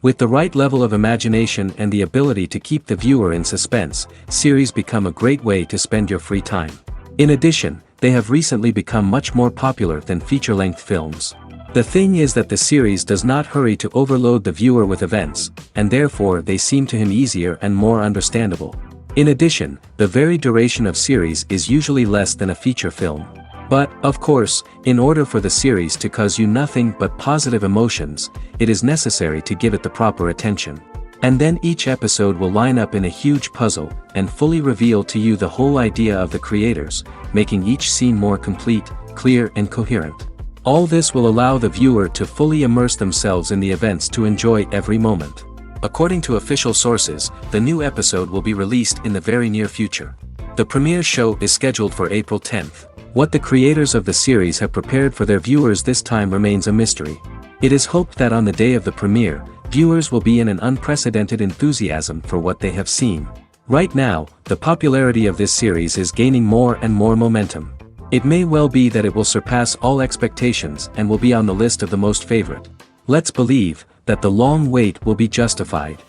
With the right level of imagination and the ability to keep the viewer in suspense, series become a great way to spend your free time. In addition, they have recently become much more popular than feature-length films. The thing is that the series does not hurry to overload the viewer with events, and therefore they seem to him easier and more understandable. In addition, the very duration of series is usually less than a feature film. But, of course, in order for the series to cause you nothing but positive emotions, it is necessary to give it the proper attention. And then each episode will line up in a huge puzzle, and fully reveal to you the whole idea of the creators, making each scene more complete, clear and coherent. All this will allow the viewer to fully immerse themselves in the events to enjoy every moment. According to official sources, the new episode will be released in the very near future. The premiere show is scheduled for April 10th. What the creators of the series have prepared for their viewers this time remains a mystery. It is hoped that on the day of the premiere, viewers will be in an unprecedented enthusiasm for what they have seen. Right now, the popularity of this series is gaining more and more momentum. It may well be that it will surpass all expectations and will be on the list of the most favorite. Let's believe that the long wait will be justified.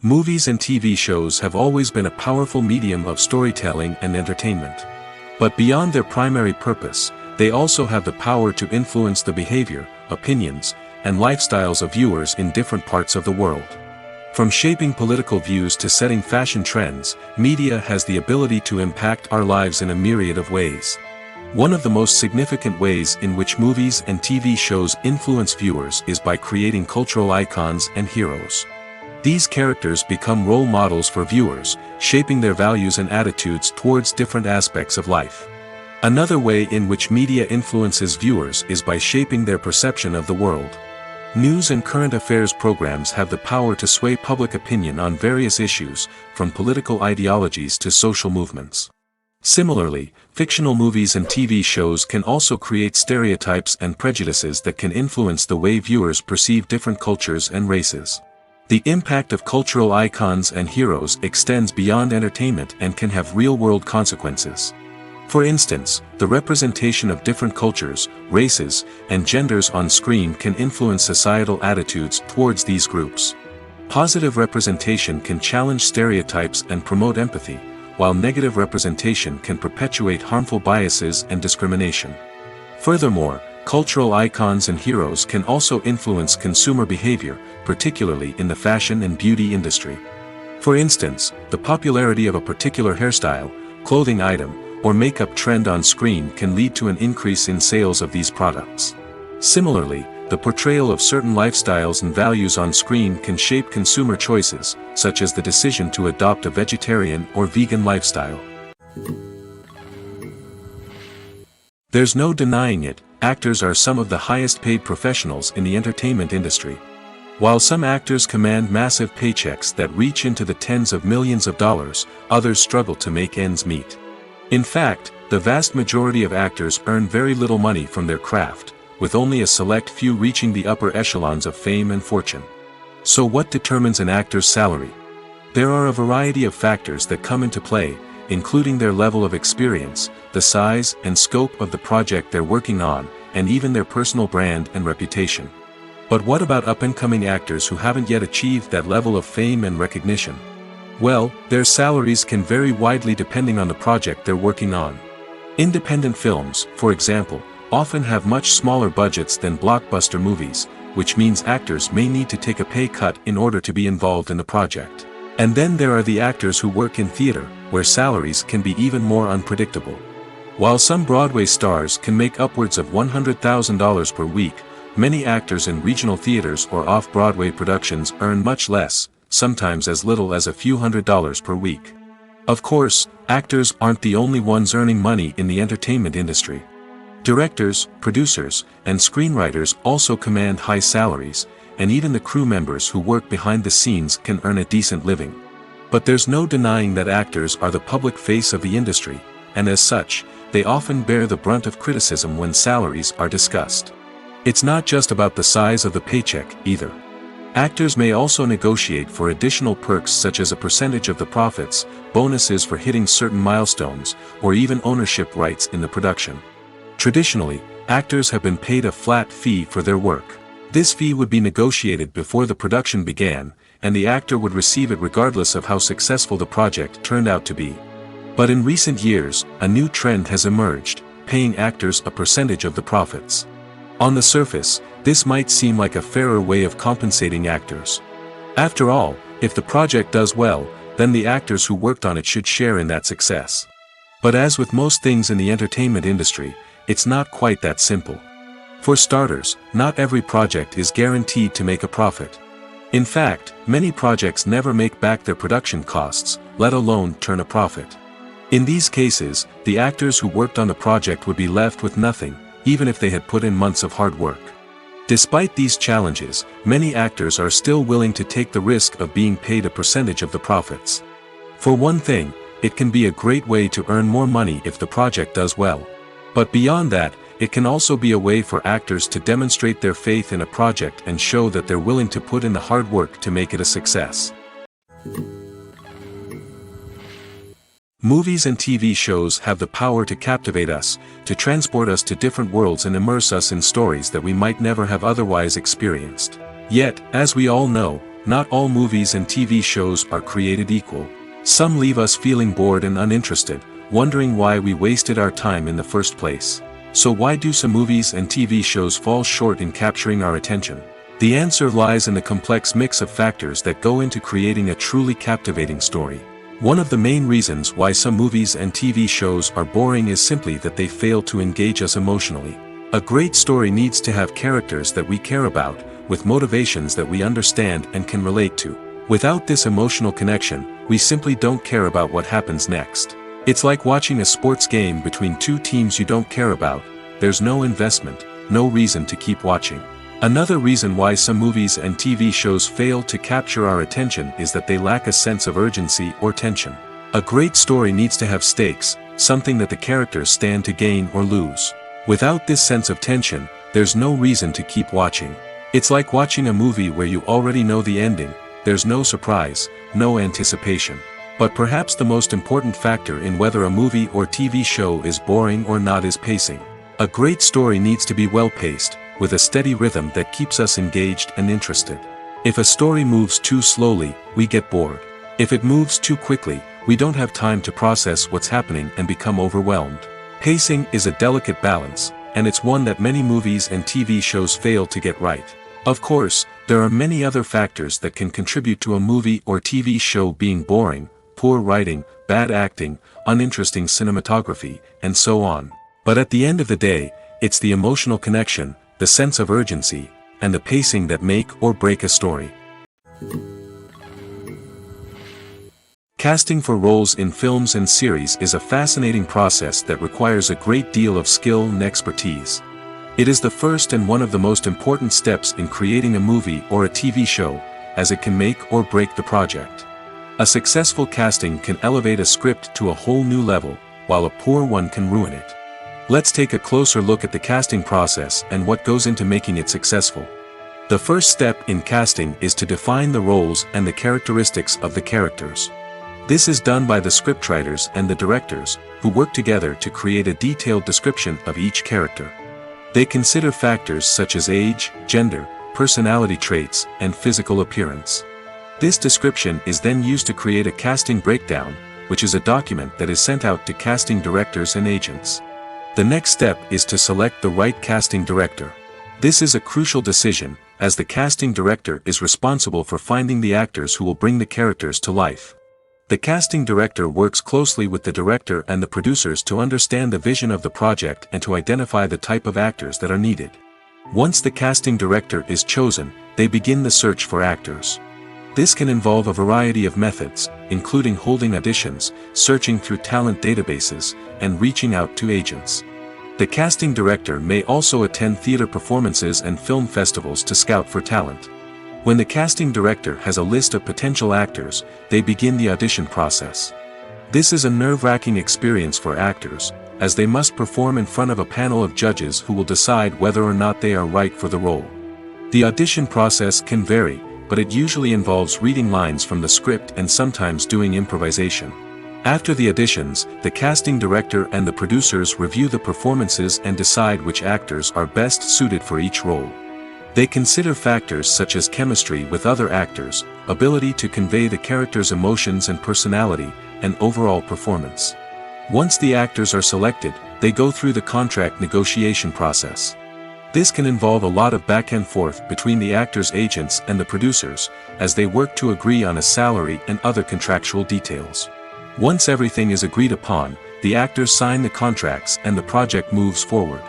Movies and TV shows have always been a powerful medium of storytelling and entertainment. But beyond their primary purpose, they also have the power to influence the behavior, opinions, and lifestyles of viewers in different parts of the world. From shaping political views to setting fashion trends, media has the ability to impact our lives in a myriad of ways. One of the most significant ways in which movies and TV shows influence viewers is by creating cultural icons and heroes. These characters become role models for viewers, shaping their values and attitudes towards different aspects of life. Another way in which media influences viewers is by shaping their perception of the world. News and current affairs programs have the power to sway public opinion on various issues, from political ideologies to social movements. Similarly, fictional movies and TV shows can also create stereotypes and prejudices that can influence the way viewers perceive different cultures and races. The impact of cultural icons and heroes extends beyond entertainment and can have real-world consequences. For instance, the representation of different cultures, races, and genders on screen can influence societal attitudes towards these groups. Positive representation can challenge stereotypes and promote empathy, while negative representation can perpetuate harmful biases and discrimination. Furthermore, cultural icons and heroes can also influence consumer behavior, particularly in the fashion and beauty industry. For instance, the popularity of a particular hairstyle, clothing item, or makeup trend on screen can lead to an increase in sales of these products. Similarly, the portrayal of certain lifestyles and values on screen can shape consumer choices, such as the decision to adopt a vegetarian or vegan lifestyle. There's no denying it, actors are some of the highest paid professionals in the entertainment industry. While some actors command massive paychecks that reach into the tens of millions of dollars, others struggle to make ends meet. In fact, the vast majority of actors earn very little money from their craft, with only a select few reaching the upper echelons of fame and fortune. So what determines an actor's salary? There are a variety of factors that come into play, including their level of experience, the size and scope of the project they're working on, and even their personal brand and reputation. But what about up-and-coming actors who haven't yet achieved that level of fame and recognition? Well, their salaries can vary widely depending on the project they're working on. Independent films, for example, often have much smaller budgets than blockbuster movies, which means actors may need to take a pay cut in order to be involved in the project. And then there are the actors who work in theater, where salaries can be even more unpredictable. While some Broadway stars can make upwards of $100,000 per week, many actors in regional theaters or off-Broadway productions earn much less, sometimes as little as a few $100s per week. Of course, actors aren't the only ones earning money in the entertainment industry. Directors, producers, and screenwriters also command high salaries, and even the crew members who work behind the scenes can earn a decent living. But there's no denying that actors are the public face of the industry, and as such, they often bear the brunt of criticism when salaries are discussed. It's not just about the size of the paycheck, either. Actors may also negotiate for additional perks such as a percentage of the profits, bonuses for hitting certain milestones, or even ownership rights in the production. Traditionally, actors have been paid a flat fee for their work. This fee would be negotiated before the production began, and the actor would receive it regardless of how successful the project turned out to be. But in recent years, a new trend has emerged, paying actors a percentage of the profits. On the surface, this might seem like a fairer way of compensating actors. After all, if the project does well, then the actors who worked on it should share in that success. But as with most things in the entertainment industry, it's not quite that simple. For starters, not every project is guaranteed to make a profit. In fact, many projects never make back their production costs, let alone turn a profit. In these cases, the actors who worked on the project would be left with nothing, even if they had put in months of hard work. Despite these challenges, many actors are still willing to take the risk of being paid a percentage of the profits. For one thing, it can be a great way to earn more money if the project does well. But beyond that, it can also be a way for actors to demonstrate their faith in a project and show that they're willing to put in the hard work to make it a success. Movies and TV shows have the power to captivate us, to transport us to different worlds and immerse us in stories that we might never have otherwise experienced. Yet, as we all know, not all movies and TV shows are created equal. Some leave us feeling bored and uninterested, wondering why we wasted our time in the first place. So why do some movies and TV shows fall short in capturing our attention? The answer lies in the complex mix of factors that go into creating a truly captivating story. One of the main reasons why some movies and TV shows are boring is simply that they fail to engage us emotionally. A great story needs to have characters that we care about, with motivations that we understand and can relate to. Without this emotional connection, we simply don't care about what happens next. It's like watching a sports game between two teams you don't care about. There's no investment, no reason to keep watching. Another reason why some movies and TV shows fail to capture our attention is that they lack a sense of urgency or tension. A great story needs to have stakes, something that the characters stand to gain or lose. Without this sense of tension, there's no reason to keep watching. It's like watching a movie where you already know the ending, there's no surprise, no anticipation. But perhaps the most important factor in whether a movie or TV show is boring or not is pacing. A great story needs to be well-paced, with a steady rhythm that keeps us engaged and interested. If a story moves too slowly, we get bored. If it moves too quickly, we don't have time to process what's happening and become overwhelmed. Pacing is a delicate balance, and it's one that many movies and TV shows fail to get right. Of course, there are many other factors that can contribute to a movie or TV show being boring: poor writing, bad acting, uninteresting cinematography, and so on. But at the end of the day, it's the emotional connection, the sense of urgency, and the pacing that make or break a story. Casting for roles in films and series is a fascinating process that requires a great deal of skill and expertise. It is the first and one of the most important steps in creating a movie or a TV show, as it can make or break the project. A successful casting can elevate a script to a whole new level, while a poor one can ruin it. Let's take a closer look at the casting process and what goes into making it successful. The first step in casting is to define the roles and the characteristics of the characters. This is done by the scriptwriters and the directors, who work together to create a detailed description of each character. They consider factors such as age, gender, personality traits, and physical appearance. This description is then used to create a casting breakdown, which is a document that is sent out to casting directors and agents. The next step is to select the right casting director. This is a crucial decision, as the casting director is responsible for finding the actors who will bring the characters to life. The casting director works closely with the director and the producers to understand the vision of the project and to identify the type of actors that are needed. Once the casting director is chosen, they begin the search for actors. This can involve a variety of methods, including holding auditions, searching through talent databases, and reaching out to agents. The casting director may also attend theater performances and film festivals to scout for talent. When the casting director has a list of potential actors, they begin the audition process. This is a nerve-wracking experience for actors, as they must perform in front of a panel of judges who will decide whether or not they are right for the role. The audition process can vary, but it usually involves reading lines from the script and sometimes doing improvisation. After the auditions, the casting director and the producers review the performances and decide which actors are best suited for each role. They consider factors such as chemistry with other actors, ability to convey the character's emotions and personality, and overall performance. Once the actors are selected, they go through the contract negotiation process. This can involve a lot of back and forth between the actors' agents and the producers, as they work to agree on a salary and other contractual details. Once everything is agreed upon, the actors sign the contracts and the project moves forward.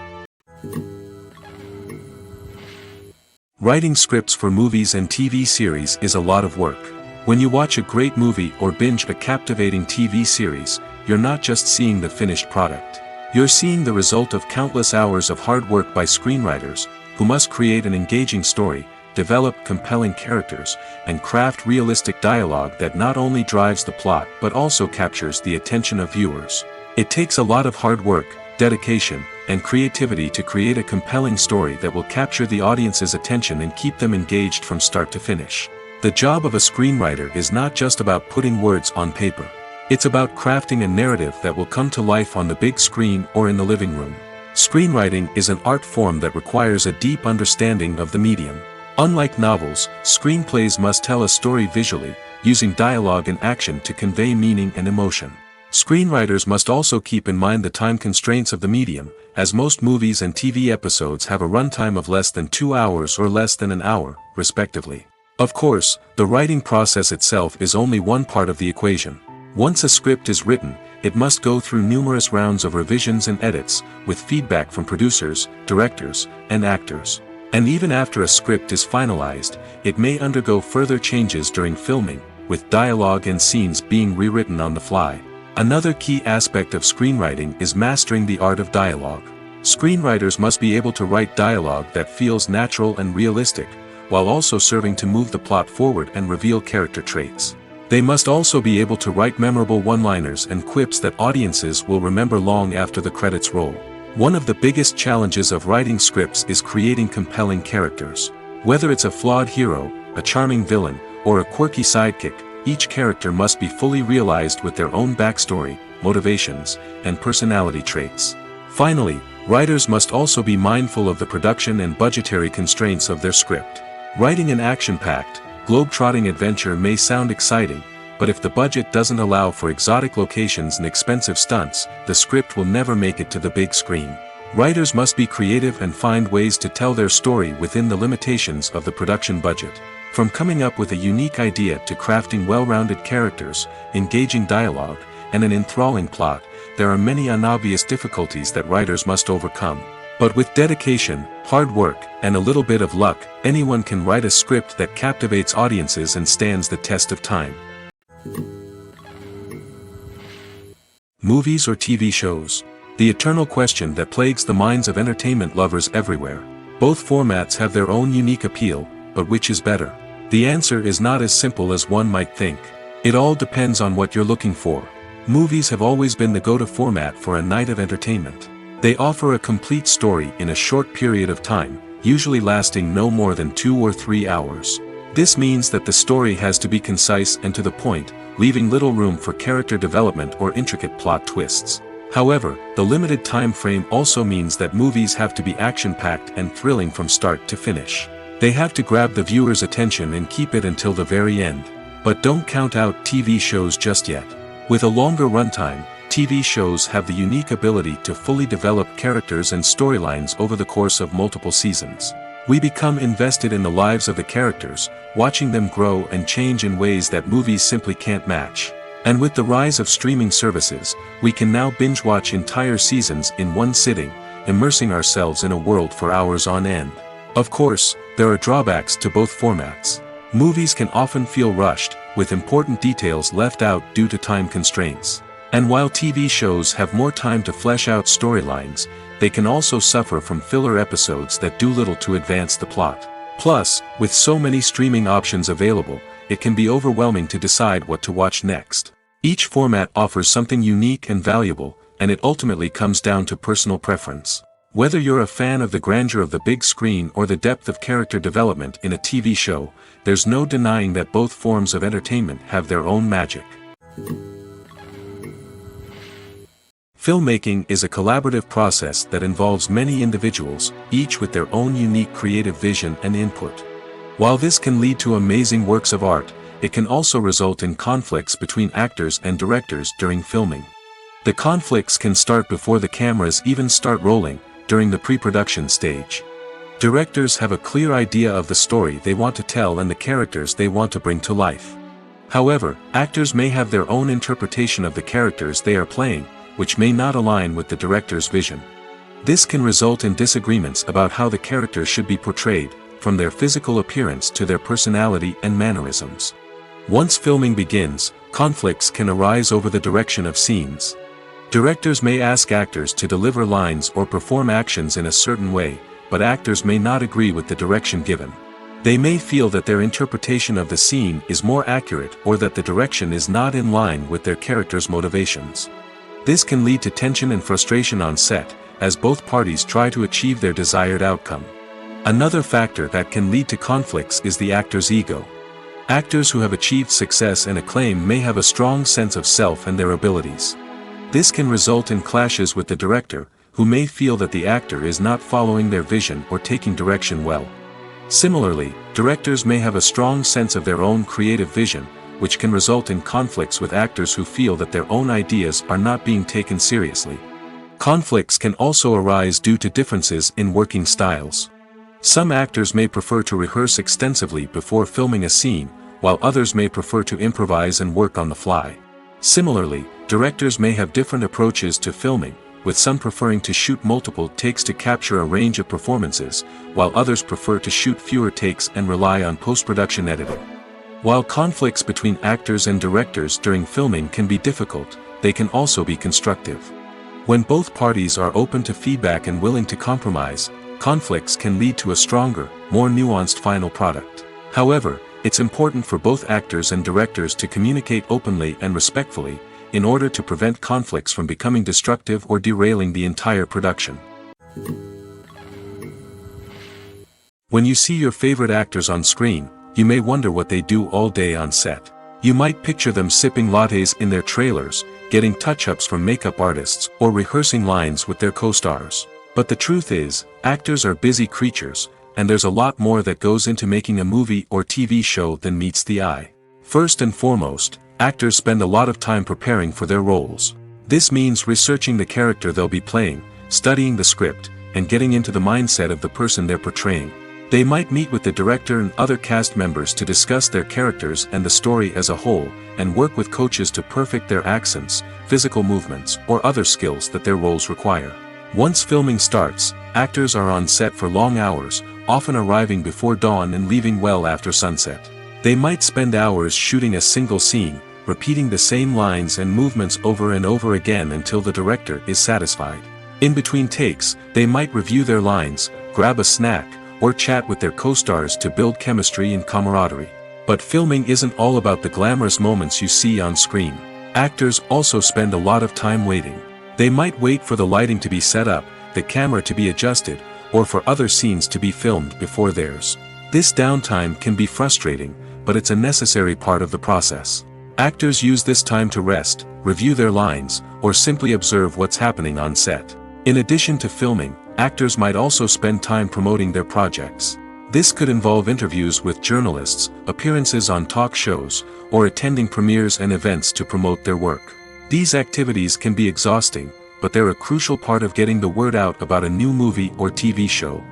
Writing scripts for movies and TV series is a lot of work. When you watch a great movie or binge a captivating TV series, you're not just seeing the finished product. You're seeing the result of countless hours of hard work by screenwriters, who must create an engaging story, develop compelling characters, and craft realistic dialogue that not only drives the plot but also captures the attention of viewers. It takes a lot of hard work, dedication, and creativity to create a compelling story that will capture the audience's attention and keep them engaged from start to finish. The job of a screenwriter is not just about putting words on paper. It's about crafting a narrative that will come to life on the big screen or in the living room. Screenwriting is an art form that requires a deep understanding of the medium. Unlike novels, screenplays must tell a story visually, using dialogue and action to convey meaning and emotion. Screenwriters must also keep in mind the time constraints of the medium, as most movies and TV episodes have a runtime of less than 2 hours or less than an hour, respectively. Of course, the writing process itself is only one part of the equation. Once a script is written, it must go through numerous rounds of revisions and edits, with feedback from producers, directors, and actors. And even after a script is finalized, it may undergo further changes during filming, with dialogue and scenes being rewritten on the fly. Another key aspect of screenwriting is mastering the art of dialogue. Screenwriters must be able to write dialogue that feels natural and realistic, while also serving to move the plot forward and reveal character traits. They must also be able to write memorable one-liners and quips that audiences will remember long after the credits roll. One of the biggest challenges of writing scripts is creating compelling characters. Whether it's a flawed hero, a charming villain, or a quirky sidekick, each character must be fully realized with their own backstory, motivations, and personality traits. Finally, writers must also be mindful of the production and budgetary constraints of their script. Writing an action-packed, globe-trotting adventure may sound exciting, but if the budget doesn't allow for exotic locations and expensive stunts, the script will never make it to the big screen. Writers must be creative and find ways to tell their story within the limitations of the production budget. From coming up with a unique idea to crafting well-rounded characters, engaging dialogue, and an enthralling plot, there are many unobvious difficulties that writers must overcome. But with dedication, hard work, and a little bit of luck, anyone can write a script that captivates audiences and stands the test of time. Movies or TV shows? The eternal question that plagues the minds of entertainment lovers everywhere. Both formats have their own unique appeal, but which is better? The answer is not as simple as one might think. It all depends on what you're looking for. Movies have always been the go-to format for a night of entertainment. They offer a complete story in a short period of time, usually lasting no more than 2 or 3 hours. This means that the story has to be concise and to the point, leaving little room for character development or intricate plot twists. However, the limited time frame also means that movies have to be action-packed and thrilling from start to finish. They have to grab the viewer's attention and keep it until the very end. But don't count out TV shows just yet. With a longer runtime, TV shows have the unique ability to fully develop characters and storylines over the course of multiple seasons. We become invested in the lives of the characters, watching them grow and change in ways that movies simply can't match. And with the rise of streaming services, we can now binge-watch entire seasons in one sitting, immersing ourselves in a world for hours on end. Of course, there are drawbacks to both formats. Movies can often feel rushed, with important details left out due to time constraints. And while TV shows have more time to flesh out storylines, they can also suffer from filler episodes that do little to advance the plot. Plus, with so many streaming options available, it can be overwhelming to decide what to watch next. Each format offers something unique and valuable, and it ultimately comes down to personal preference. Whether you're a fan of the grandeur of the big screen or the depth of character development in a TV show, there's no denying that both forms of entertainment have their own magic. Filmmaking is a collaborative process that involves many individuals, each with their own unique creative vision and input. While this can lead to amazing works of art, it can also result in conflicts between actors and directors during filming. The conflicts can start before the cameras even start rolling, during the pre-production stage. Directors have a clear idea of the story they want to tell and the characters they want to bring to life. However, actors may have their own interpretation of the characters they are playing, which may not align with the director's vision. This can result in disagreements about how the characters should be portrayed, from their physical appearance to their personality and mannerisms. Once filming begins, conflicts can arise over the direction of scenes. Directors may ask actors to deliver lines or perform actions in a certain way, but actors may not agree with the direction given. They may feel that their interpretation of the scene is more accurate or that the direction is not in line with their character's motivations. This can lead to tension and frustration on set, as both parties try to achieve their desired outcome. Another factor that can lead to conflicts is the actor's ego. Actors who have achieved success and acclaim may have a strong sense of self and their abilities. This can result in clashes with the director, who may feel that the actor is not following their vision or taking direction well. Similarly, directors may have a strong sense of their own creative vision, which can result in conflicts with actors who feel that their own ideas are not being taken seriously. Conflicts can also arise due to differences in working styles. Some actors may prefer to rehearse extensively before filming a scene, while others may prefer to improvise and work on the fly. Similarly, directors may have different approaches to filming, with some preferring to shoot multiple takes to capture a range of performances, while others prefer to shoot fewer takes and rely on post-production editing. While conflicts between actors and directors during filming can be difficult, they can also be constructive. When both parties are open to feedback and willing to compromise, conflicts can lead to a stronger, more nuanced final product. However, it's important for both actors and directors to communicate openly and respectfully, in order to prevent conflicts from becoming destructive or derailing the entire production. When you see your favorite actors on screen, you may wonder what they do all day on set. You might picture them sipping lattes in their trailers, getting touch-ups from makeup artists, or rehearsing lines with their co-stars. But the truth is, actors are busy creatures, and there's a lot more that goes into making a movie or TV show than meets the eye. First and foremost, actors spend a lot of time preparing for their roles. This means researching the character they'll be playing, studying the script, and getting into the mindset of the person they're portraying. They might meet with the director and other cast members to discuss their characters and the story as a whole, and work with coaches to perfect their accents, physical movements, or other skills that their roles require. Once filming starts, actors are on set for long hours, often arriving before dawn and leaving well after sunset. They might spend hours shooting a single scene, repeating the same lines and movements over and over again until the director is satisfied. In between takes, they might review their lines, grab a snack, or chat with their co-stars to build chemistry and camaraderie. But filming isn't all about the glamorous moments you see on screen. Actors also spend a lot of time waiting. They might wait for the lighting to be set up, the camera to be adjusted, or for other scenes to be filmed before theirs. This downtime can be frustrating, but it's a necessary part of the process. Actors use this time to rest, review their lines, or simply observe what's happening on set. In addition to filming, actors might also spend time promoting their projects. This could involve interviews with journalists, appearances on talk shows, or attending premieres and events to promote their work. These activities can be exhausting, but they're a crucial part of getting the word out about a new movie or TV show.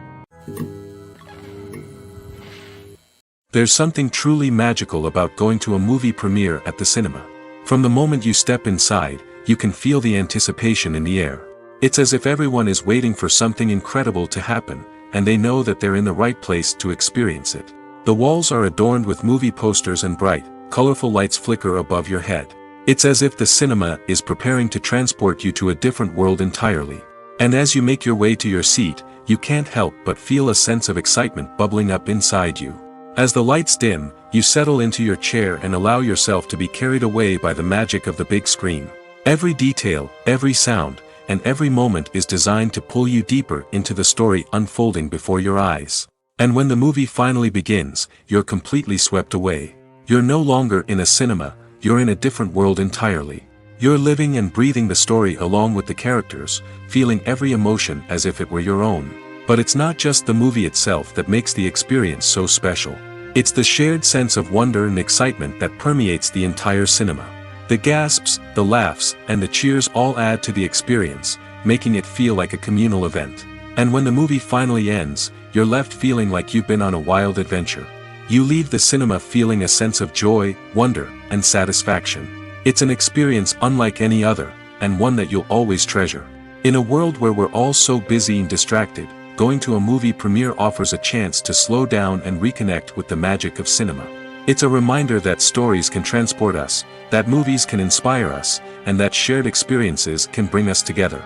There's something truly magical about going to a movie premiere at the cinema. From the moment you step inside, you can feel the anticipation in the air. It's as if everyone is waiting for something incredible to happen, and they know that they're in the right place to experience it. The walls are adorned with movie posters and bright, colorful lights flicker above your head. It's as if the cinema is preparing to transport you to a different world entirely. And as you make your way to your seat, you can't help but feel a sense of excitement bubbling up inside you. As the lights dim, you settle into your chair and allow yourself to be carried away by the magic of the big screen. Every detail, every sound, and every moment is designed to pull you deeper into the story unfolding before your eyes. And when the movie finally begins, you're completely swept away. You're no longer in a cinema, you're in a different world entirely. You're living and breathing the story along with the characters, feeling every emotion as if it were your own. But it's not just the movie itself that makes the experience so special. It's the shared sense of wonder and excitement that permeates the entire cinema. The gasps, the laughs, and the cheers all add to the experience, making it feel like a communal event. And when the movie finally ends, you're left feeling like you've been on a wild adventure. You leave the cinema feeling a sense of joy, wonder, and satisfaction. It's an experience unlike any other, and one that you'll always treasure. In a world where we're all so busy and distracted, going to a movie premiere offers a chance to slow down and reconnect with the magic of cinema. It's a reminder that stories can transport us, that movies can inspire us, and that shared experiences can bring us together.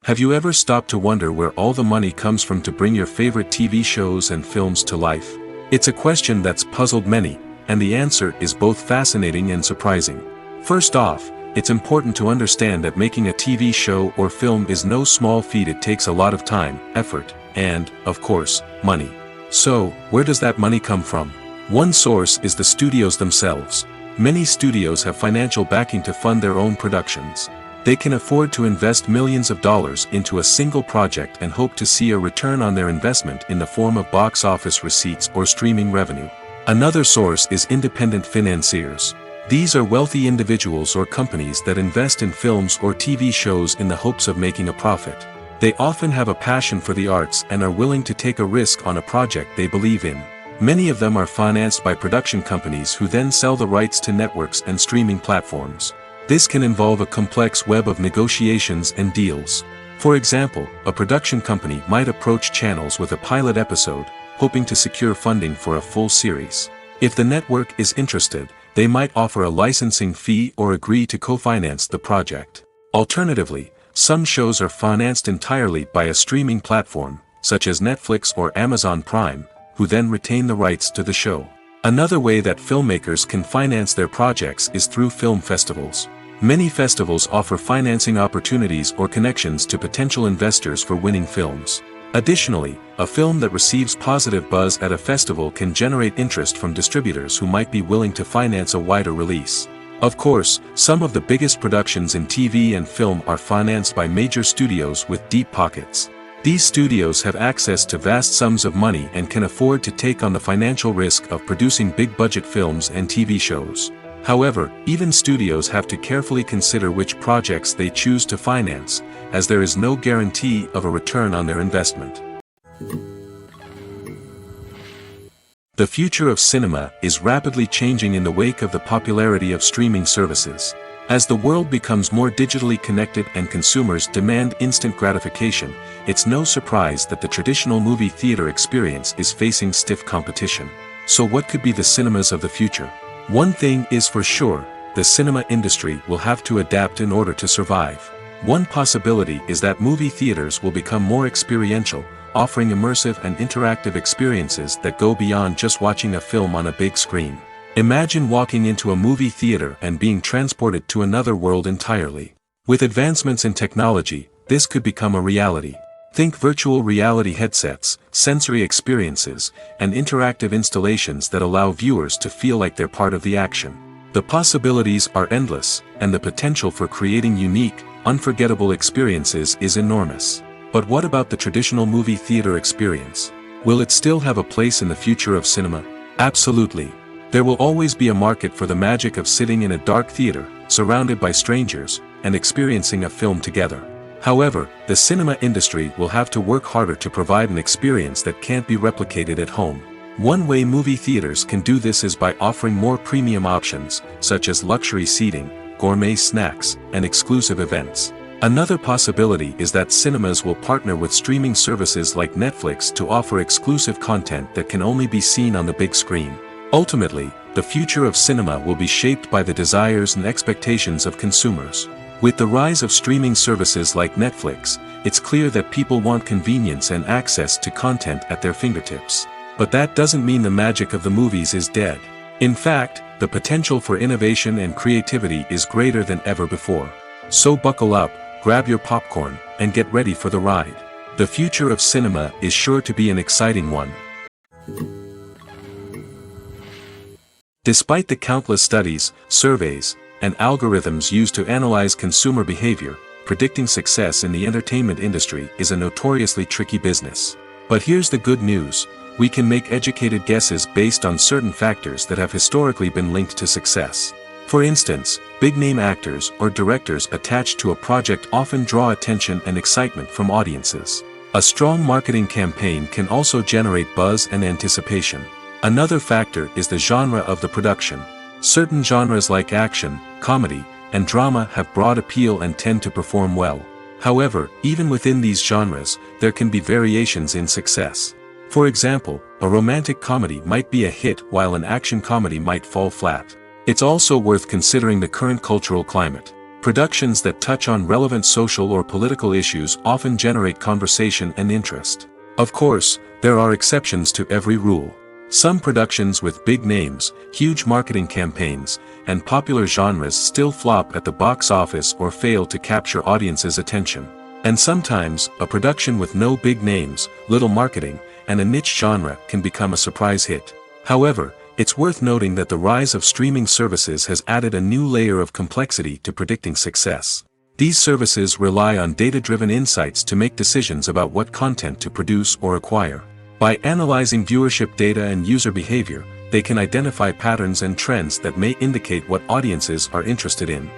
Have you ever stopped to wonder where all the money comes from to bring your favorite TV shows and films to life? It's a question that's puzzled many, and the answer is both fascinating and surprising. First off, it's important to understand that making a TV show or film is no small feat. It takes a lot of time, effort, and, of course, money. So, where does that money come from? One source is the studios themselves. Many studios have financial backing to fund their own productions. They can afford to invest millions of dollars into a single project and hope to see a return on their investment in the form of box office receipts or streaming revenue. Another source is independent financiers. These are wealthy individuals or companies that invest in films or TV shows in the hopes of making a profit. They often have a passion for the arts and are willing to take a risk on a project they believe in. Many of them are financed by production companies who then sell the rights to networks and streaming platforms. This can involve a complex web of negotiations and deals. For example, a production company might approach channels with a pilot episode, hoping to secure funding for a full series. If the network is interested, they might offer a licensing fee or agree to co-finance the project. Alternatively, some shows are financed entirely by a streaming platform, such as Netflix or Amazon Prime, who then retain the rights to the show. Another way that filmmakers can finance their projects is through film festivals. Many festivals offer financing opportunities or connections to potential investors for winning films. Additionally, a film that receives positive buzz at a festival can generate interest from distributors who might be willing to finance a wider release. Of course, some of the biggest productions in TV and film are financed by major studios with deep pockets. These studios have access to vast sums of money and can afford to take on the financial risk of producing big-budget films and TV shows. However, even studios have to carefully consider which projects they choose to finance, as there is no guarantee of a return on their investment. The future of cinema is rapidly changing in the wake of the popularity of streaming services. As the world becomes more digitally connected and consumers demand instant gratification, it's no surprise that the traditional movie theater experience is facing stiff competition. So what could be the cinemas of the future? One thing is for sure, the cinema industry will have to adapt in order to survive. One possibility is that movie theaters will become more experiential, offering immersive and interactive experiences that go beyond just watching a film on a big screen. Imagine walking into a movie theater and being transported to another world entirely. With advancements in technology, this could become a reality. Think virtual reality headsets, sensory experiences, and interactive installations that allow viewers to feel like they're part of the action. The possibilities are endless, and the potential for creating unique, unforgettable experiences is enormous. But what about the traditional movie theater experience? Will it still have a place in the future of cinema? Absolutely. There will always be a market for the magic of sitting in a dark theater, surrounded by strangers, and experiencing a film together. However, the cinema industry will have to work harder to provide an experience that can't be replicated at home. One way movie theaters can do this is by offering more premium options, such as luxury seating, gourmet snacks, and exclusive events. Another possibility is that cinemas will partner with streaming services like Netflix to offer exclusive content that can only be seen on the big screen. Ultimately, the future of cinema will be shaped by the desires and expectations of consumers. With the rise of streaming services like Netflix, it's clear that people want convenience and access to content at their fingertips. But that doesn't mean the magic of the movies is dead. In fact, the potential for innovation and creativity is greater than ever before. So buckle up, grab your popcorn, and get ready for the ride. The future of cinema is sure to be an exciting one. Despite the countless studies, surveys, and algorithms used to analyze consumer behavior, predicting success in the entertainment industry is a notoriously tricky business. But here's the good news: we can make educated guesses based on certain factors that have historically been linked to success. For instance, big-name actors or directors attached to a project often draw attention and excitement from audiences. A strong marketing campaign can also generate buzz and anticipation. Another factor is the genre of the production. Certain genres like action, comedy, and drama have broad appeal and tend to perform well. However, even within these genres, there can be variations in success. For example, a romantic comedy might be a hit while an action comedy might fall flat. It's also worth considering the current cultural climate. Productions that touch on relevant social or political issues often generate conversation and interest. Of course, there are exceptions to every rule. Some productions with big names, huge marketing campaigns, and popular genres still flop at the box office or fail to capture audiences' attention. And sometimes, a production with no big names, little marketing, and a niche genre can become a surprise hit. However, it's worth noting that the rise of streaming services has added a new layer of complexity to predicting success. These services rely on data-driven insights to make decisions about what content to produce or acquire. By analyzing viewership data and user behavior, they can identify patterns and trends that may indicate what audiences are interested in.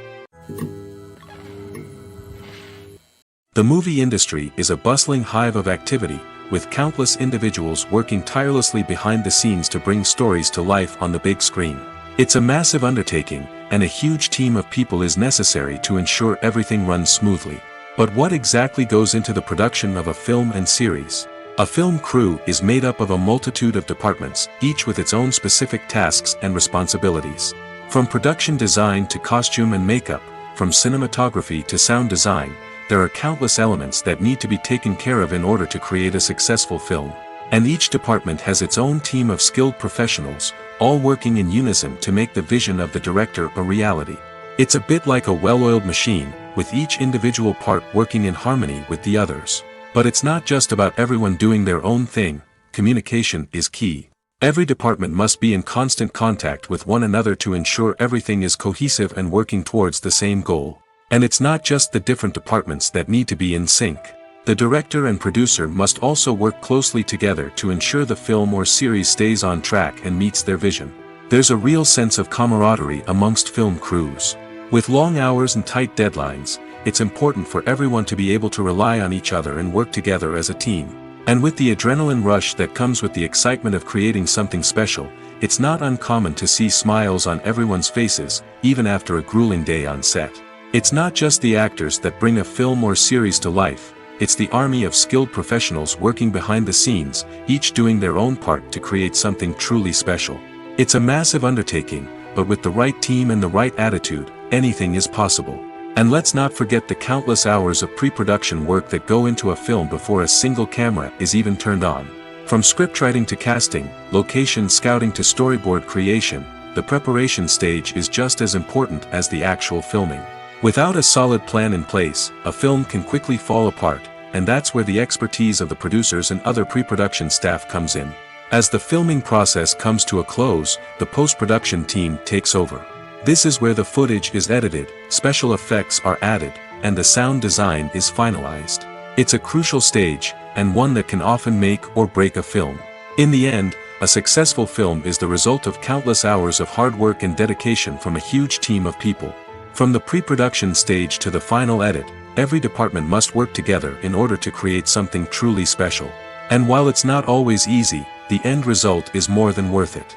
The movie industry is a bustling hive of activity, with countless individuals working tirelessly behind the scenes to bring stories to life on the big screen. It's a massive undertaking, and a huge team of people is necessary to ensure everything runs smoothly. But what exactly goes into the production of a film and series? A film crew is made up of a multitude of departments, each with its own specific tasks and responsibilities. From production design to costume and makeup, from cinematography to sound design, there are countless elements that need to be taken care of in order to create a successful film. And each department has its own team of skilled professionals, all working in unison to make the vision of the director a reality. It's a bit like a well-oiled machine, with each individual part working in harmony with the others. But it's not just about everyone doing their own thing. Communication is key. Every department must be in constant contact with one another to ensure everything is cohesive and working towards the same goal. And it's not just the different departments that need to be in sync. The director and producer must also work closely together to ensure the film or series stays on track and meets their vision. There's a real sense of camaraderie amongst film crews. With long hours and tight deadlines, it's important for everyone to be able to rely on each other and work together as a team. And with the adrenaline rush that comes with the excitement of creating something special, it's not uncommon to see smiles on everyone's faces, even after a grueling day on set. It's not just the actors that bring a film or series to life, it's the army of skilled professionals working behind the scenes, each doing their own part to create something truly special. It's a massive undertaking, but with the right team and the right attitude, anything is possible. And let's not forget the countless hours of pre-production work that go into a film before a single camera is even turned on. From scriptwriting to casting, location scouting to storyboard creation, the preparation stage is just as important as the actual filming. Without a solid plan in place, a film can quickly fall apart, and that's where the expertise of the producers and other pre-production staff comes in. As the filming process comes to a close, the post-production team takes over. This is where the footage is edited, special effects are added, and the sound design is finalized. It's a crucial stage, and one that can often make or break a film. In the end, a successful film is the result of countless hours of hard work and dedication from a huge team of people. From the pre-production stage to the final edit, every department must work together in order to create something truly special. And while it's not always easy, the end result is more than worth it.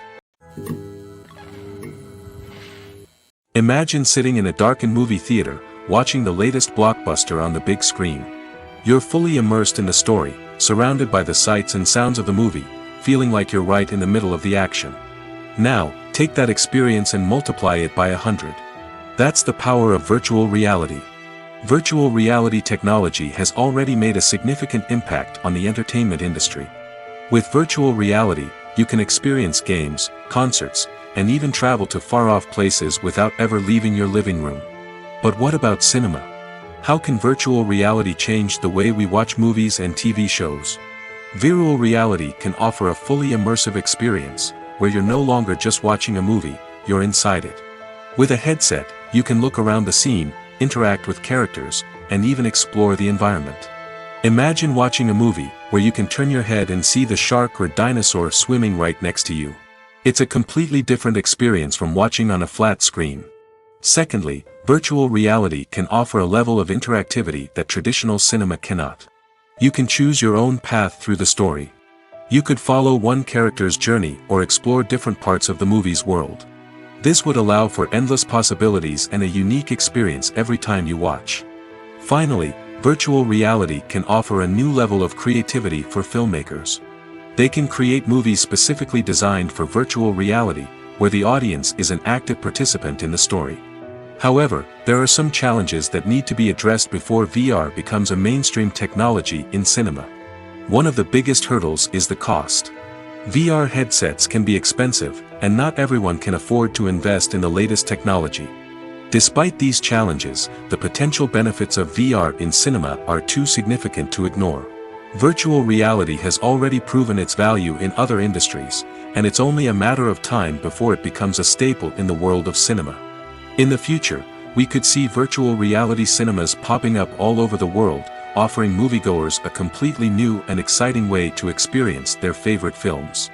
Imagine sitting in a darkened movie theater, watching the latest blockbuster on the big screen. You're fully immersed in the story, surrounded by the sights and sounds of the movie, feeling like you're right in the middle of the action. Now, take that experience and multiply it by 100. That's the power of virtual reality. Virtual reality technology has already made a significant impact on the entertainment industry. With virtual reality, you can experience games, concerts, and even travel to far-off places without ever leaving your living room. But what about cinema? How can virtual reality change the way we watch movies and TV shows? Virtual reality can offer a fully immersive experience, where you're no longer just watching a movie, you're inside it. With a headset, you can look around the scene, interact with characters, and even explore the environment. Imagine watching a movie where you can turn your head and see the shark or dinosaur swimming right next to you. It's a completely different experience from watching on a flat screen. Secondly, virtual reality can offer a level of interactivity that traditional cinema cannot. You can choose your own path through the story. You could follow one character's journey or explore different parts of the movie's world. This would allow for endless possibilities and a unique experience every time you watch. Finally, virtual reality can offer a new level of creativity for filmmakers. They can create movies specifically designed for virtual reality, where the audience is an active participant in the story. However, there are some challenges that need to be addressed before VR becomes a mainstream technology in cinema. One of the biggest hurdles is the cost. VR headsets can be expensive, and not everyone can afford to invest in the latest technology. Despite these challenges, the potential benefits of VR in cinema are too significant to ignore. Virtual reality has already proven its value in other industries, and it's only a matter of time before it becomes a staple in the world of cinema. In the future, we could see virtual reality cinemas popping up all over the world, offering moviegoers a completely new and exciting way to experience their favorite films.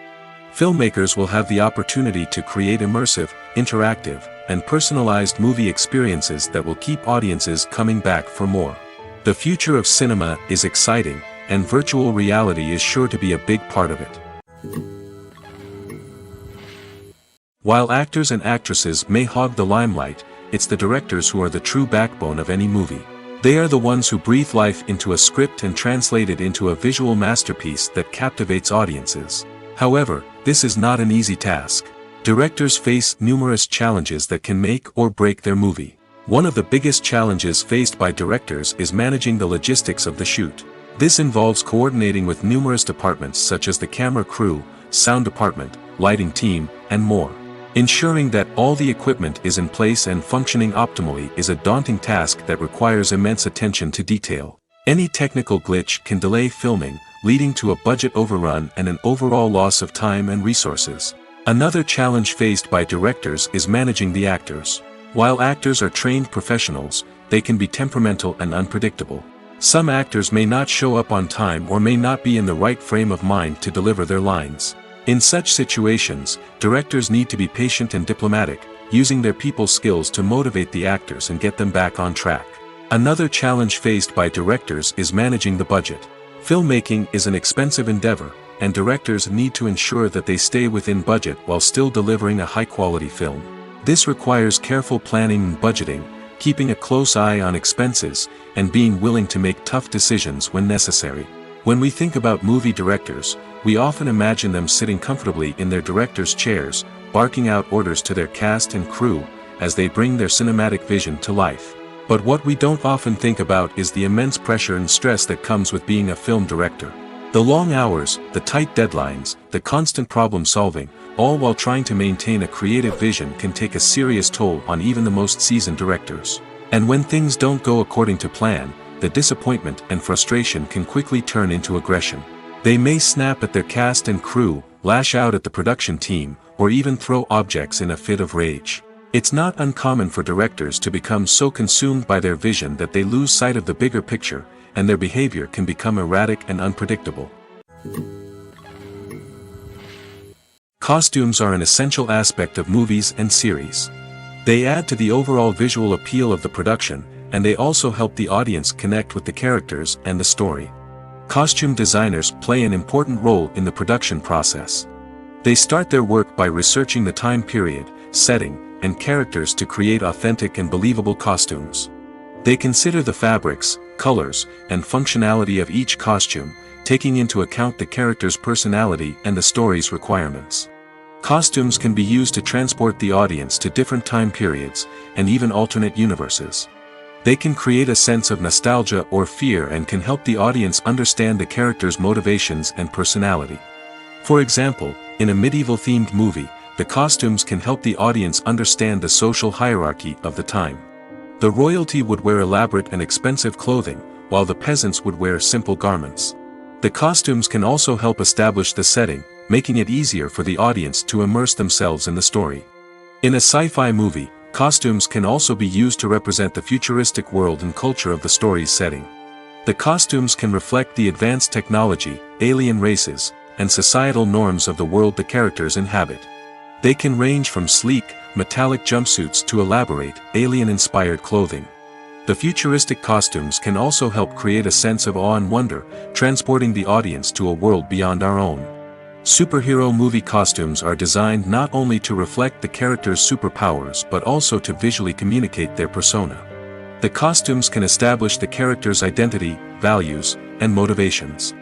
Filmmakers will have the opportunity to create immersive, interactive, and personalized movie experiences that will keep audiences coming back for more. The future of cinema is exciting, and virtual reality is sure to be a big part of it. While actors and actresses may hog the limelight, it's the directors who are the true backbone of any movie. They are the ones who breathe life into a script and translate it into a visual masterpiece that captivates audiences. However, this is not an easy task. Directors face numerous challenges that can make or break their movie. One of the biggest challenges faced by directors is managing the logistics of the shoot. This involves coordinating with numerous departments such as the camera crew, sound department, lighting team, and more. Ensuring that all the equipment is in place and functioning optimally is a daunting task that requires immense attention to detail. Any technical glitch can delay filming, leading to a budget overrun and an overall loss of time and resources. Another challenge faced by directors is managing the actors. While actors are trained professionals, they can be temperamental and unpredictable. Some actors may not show up on time or may not be in the right frame of mind to deliver their lines. In such situations, directors need to be patient and diplomatic, using their people skills to motivate the actors and get them back on track. Another challenge faced by directors is managing the budget. Filmmaking is an expensive endeavor, and directors need to ensure that they stay within budget while still delivering a high-quality film. This requires careful planning and budgeting, keeping a close eye on expenses, and being willing to make tough decisions when necessary. When we think about movie directors, we often imagine them sitting comfortably in their director's chairs, barking out orders to their cast and crew, as they bring their cinematic vision to life. But what we don't often think about is the immense pressure and stress that comes with being a film director. The long hours, the tight deadlines, the constant problem solving, all while trying to maintain a creative vision can take a serious toll on even the most seasoned directors. And when things don't go according to plan, the disappointment and frustration can quickly turn into aggression. They may snap at their cast and crew, lash out at the production team, or even throw objects in a fit of rage. It's not uncommon for directors to become so consumed by their vision that they lose sight of the bigger picture, and their behavior can become erratic and unpredictable. Costumes are an essential aspect of movies and series. They add to the overall visual appeal of the production, and they also help the audience connect with the characters and the story. Costume designers play an important role in the production process. They start their work by researching the time period, setting, and characters to create authentic and believable costumes. They consider the fabrics, colors, and functionality of each costume, taking into account the character's personality and the story's requirements. Costumes can be used to transport the audience to different time periods, and even alternate universes. They can create a sense of nostalgia or fear and can help the audience understand the character's motivations and personality. For example, in a medieval-themed movie, the costumes can help the audience understand the social hierarchy of the time. The royalty would wear elaborate and expensive clothing, while the peasants would wear simple garments. The costumes can also help establish the setting, making it easier for the audience to immerse themselves in the story. In a sci-fi movie, costumes can also be used to represent the futuristic world and culture of the story's setting. The costumes can reflect the advanced technology, alien races, and societal norms of the world the characters inhabit. They can range from sleek, metallic jumpsuits to elaborate, alien-inspired clothing. The futuristic costumes can also help create a sense of awe and wonder, transporting the audience to a world beyond our own. Superhero movie costumes are designed not only to reflect the character's superpowers but also to visually communicate their persona. The costumes can establish the character's identity, values, and motivations.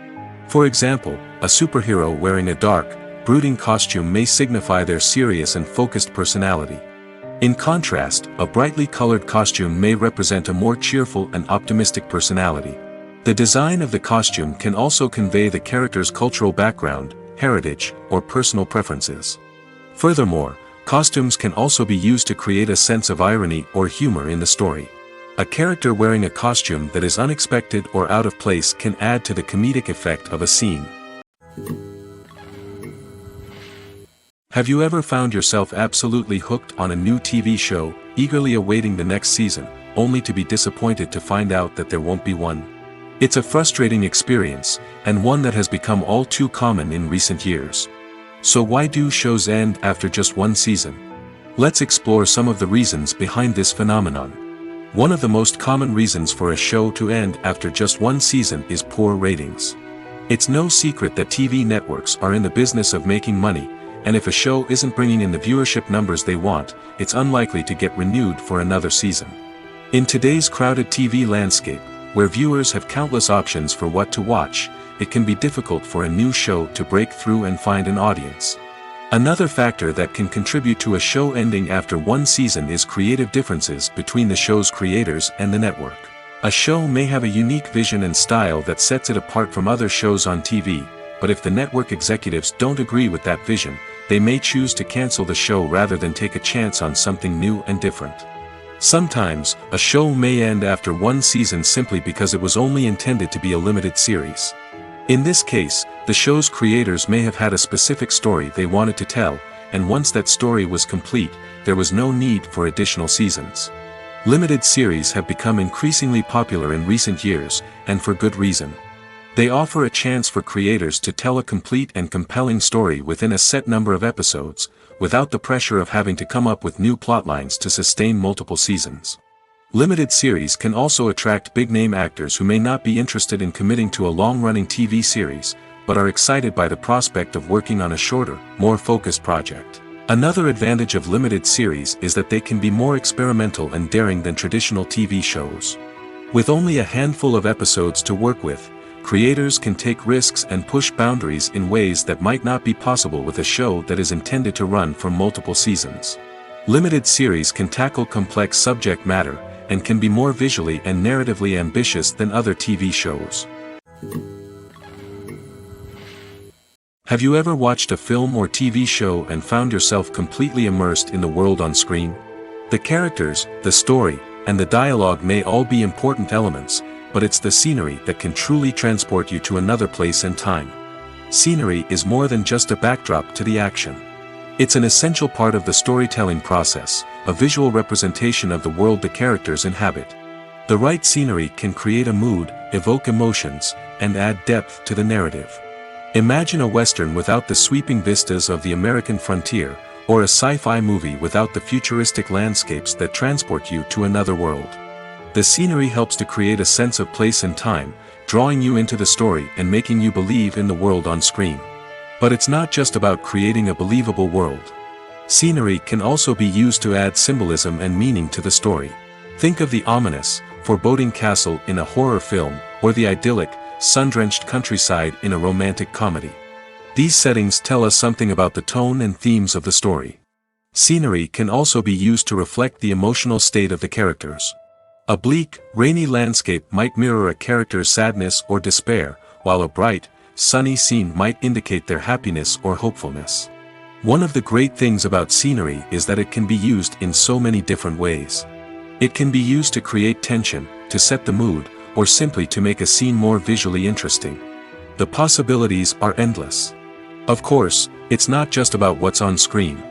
For example, a superhero wearing a dark, brooding costume may signify their serious and focused personality. In contrast, a brightly colored costume may represent a more cheerful and optimistic personality. The design of the costume can also convey the character's cultural background, heritage, or personal preferences. Furthermore, costumes can also be used to create a sense of irony or humor in the story. A character wearing a costume that is unexpected or out of place can add to the comedic effect of a scene. Have you ever found yourself absolutely hooked on a new TV show, eagerly awaiting the next season, only to be disappointed to find out that there won't be one? It's a frustrating experience, and one that has become all too common in recent years. So why do shows end after just one season? Let's explore some of the reasons behind this phenomenon. One of the most common reasons for a show to end after just one season is poor ratings. It's no secret that TV networks are in the business of making money, and if a show isn't bringing in the viewership numbers they want, it's unlikely to get renewed for another season. In today's crowded TV landscape, where viewers have countless options for what to watch, it can be difficult for a new show to break through and find an audience. Another factor that can contribute to a show ending after one season is creative differences between the show's creators and the network. A show may have a unique vision and style that sets it apart from other shows on TV, but if the network executives don't agree with that vision, they may choose to cancel the show rather than take a chance on something new and different. Sometimes, a show may end after one season simply because it was only intended to be a limited series. In this case, the show's creators may have had a specific story they wanted to tell, and once that story was complete, there was no need for additional seasons. Limited series have become increasingly popular in recent years, and for good reason. They offer a chance for creators to tell a complete and compelling story within a set number of episodes, without the pressure of having to come up with new plotlines to sustain multiple seasons. Limited series can also attract big-name actors who may not be interested in committing to a long-running TV series, but are excited by the prospect of working on a shorter, more focused project. Another advantage of limited series is that they can be more experimental and daring than traditional TV shows. With only a handful of episodes to work with, creators can take risks and push boundaries in ways that might not be possible with a show that is intended to run for multiple seasons. Limited series can tackle complex subject matter, and can be more visually and narratively ambitious than other TV shows. Have you ever watched a film or TV show and found yourself completely immersed in the world on screen? The characters, the story, and the dialogue may all be important elements, but it's the scenery that can truly transport you to another place and time. Scenery is more than just a backdrop to the action. It's an essential part of the storytelling process, a visual representation of the world the characters inhabit. The right scenery can create a mood, evoke emotions, and add depth to the narrative. Imagine a Western without the sweeping vistas of the American frontier, or a sci-fi movie without the futuristic landscapes that transport you to another world. The scenery helps to create a sense of place and time, drawing you into the story and making you believe in the world on screen. But it's not just about creating a believable world. Scenery can also be used to add symbolism and meaning to the story. Think of the ominous, foreboding castle in a horror film, or the idyllic, sun-drenched countryside in a romantic comedy. These settings tell us something about the tone and themes of the story. Scenery can also be used to reflect the emotional state of the characters. A bleak, rainy landscape might mirror a character's sadness or despair, while a bright, sunny scene might indicate their happiness or hopefulness. One of the great things about scenery is that it can be used in so many different ways. It can be used to create tension, to set the mood, or simply to make a scene more visually interesting. The possibilities are endless. Of course, it's not just about what's on screen.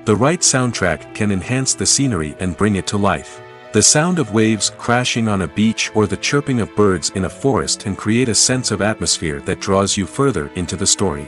The right soundtrack can enhance the scenery and bring it to life. The sound of waves crashing on a beach or the chirping of birds in a forest can create a sense of atmosphere that draws you further into the story.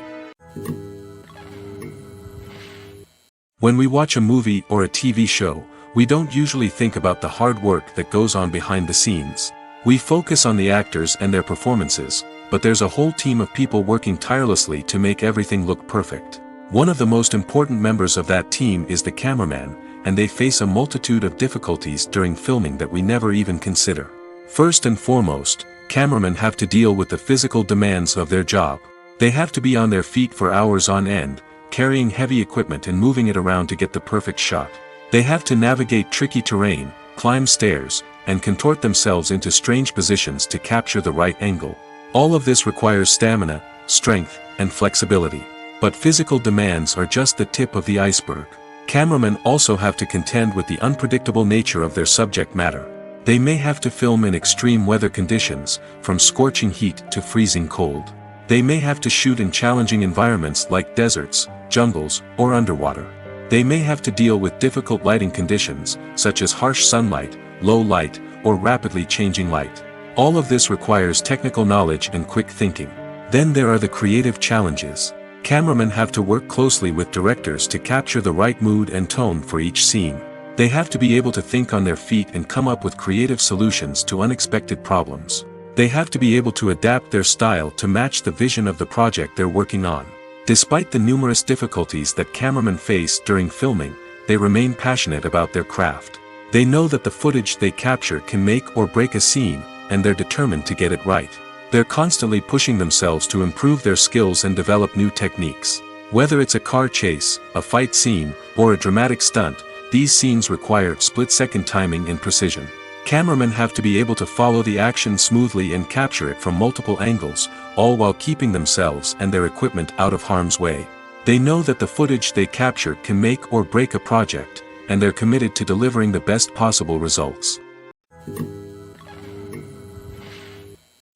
When we watch a movie or a TV show, we don't usually think about the hard work that goes on behind the scenes. We focus on the actors and their performances, but there's a whole team of people working tirelessly to make everything look perfect. One of the most important members of that team is the cameraman, and they face a multitude of difficulties during filming that we never even consider. First and foremost, cameramen have to deal with the physical demands of their job. They have to be on their feet for hours on end, carrying heavy equipment and moving it around to get the perfect shot. They have to navigate tricky terrain, climb stairs, and contort themselves into strange positions to capture the right angle. All of this requires stamina, strength, and flexibility. But physical demands are just the tip of the iceberg. Cameramen also have to contend with the unpredictable nature of their subject matter. They may have to film in extreme weather conditions, from scorching heat to freezing cold. They may have to shoot in challenging environments like deserts, jungles, or underwater. They may have to deal with difficult lighting conditions, such as harsh sunlight, low light, or rapidly changing light. All of this requires technical knowledge and quick thinking. Then there are the creative challenges. Cameramen have to work closely with directors to capture the right mood and tone for each scene. They have to be able to think on their feet and come up with creative solutions to unexpected problems. They have to be able to adapt their style to match the vision of the project they're working on. Despite the numerous difficulties that cameramen face during filming, they remain passionate about their craft. They know that the footage they capture can make or break a scene, and they're determined to get it right. They're constantly pushing themselves to improve their skills and develop new techniques. Whether it's a car chase, a fight scene, or a dramatic stunt, these scenes require split-second timing and precision. Cameramen have to be able to follow the action smoothly and capture it from multiple angles, all while keeping themselves and their equipment out of harm's way. They know that the footage they capture can make or break a project, and they're committed to delivering the best possible results.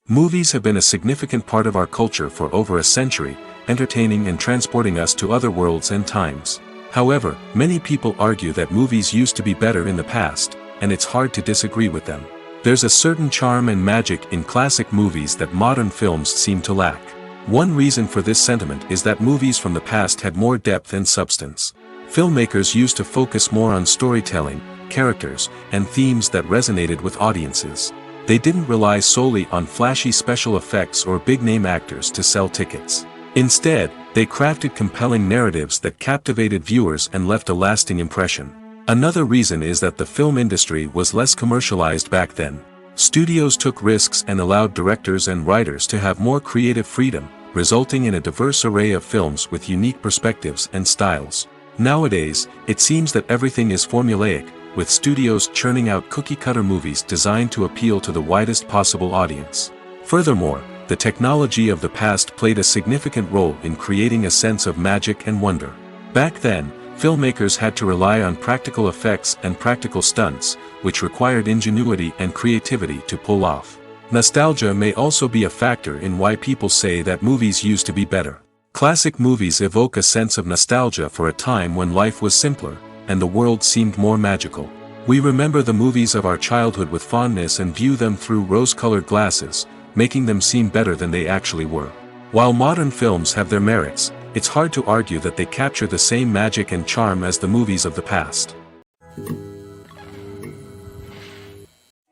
Movies have been a significant part of our culture for over a century, entertaining and transporting us to other worlds and times. However, many people argue that movies used to be better in the past, and it's hard to disagree with them. There's a certain charm and magic in classic movies that modern films seem to lack. One reason for this sentiment is that movies from the past had more depth and substance. Filmmakers used to focus more on storytelling, characters, and themes that resonated with audiences. They didn't rely solely on flashy special effects or big-name actors to sell tickets. Instead, they crafted compelling narratives that captivated viewers and left a lasting impression. Another reason is that the film industry was less commercialized back then. Studios took risks and allowed directors and writers to have more creative freedom, resulting in a diverse array of films with unique perspectives and styles. Nowadays, it seems that everything is formulaic, with studios churning out cookie-cutter movies designed to appeal to the widest possible audience. Furthermore, the technology of the past played a significant role in creating a sense of magic and wonder. Back then, filmmakers had to rely on practical effects and practical stunts, which required ingenuity and creativity to pull off. Nostalgia may also be a factor in why people say that movies used to be better. Classic movies evoke a sense of nostalgia for a time when life was simpler, and the world seemed more magical. We remember the movies of our childhood with fondness and view them through rose-colored glasses, making them seem better than they actually were. While modern films have their merits, it's hard to argue that they capture the same magic and charm as the movies of the past.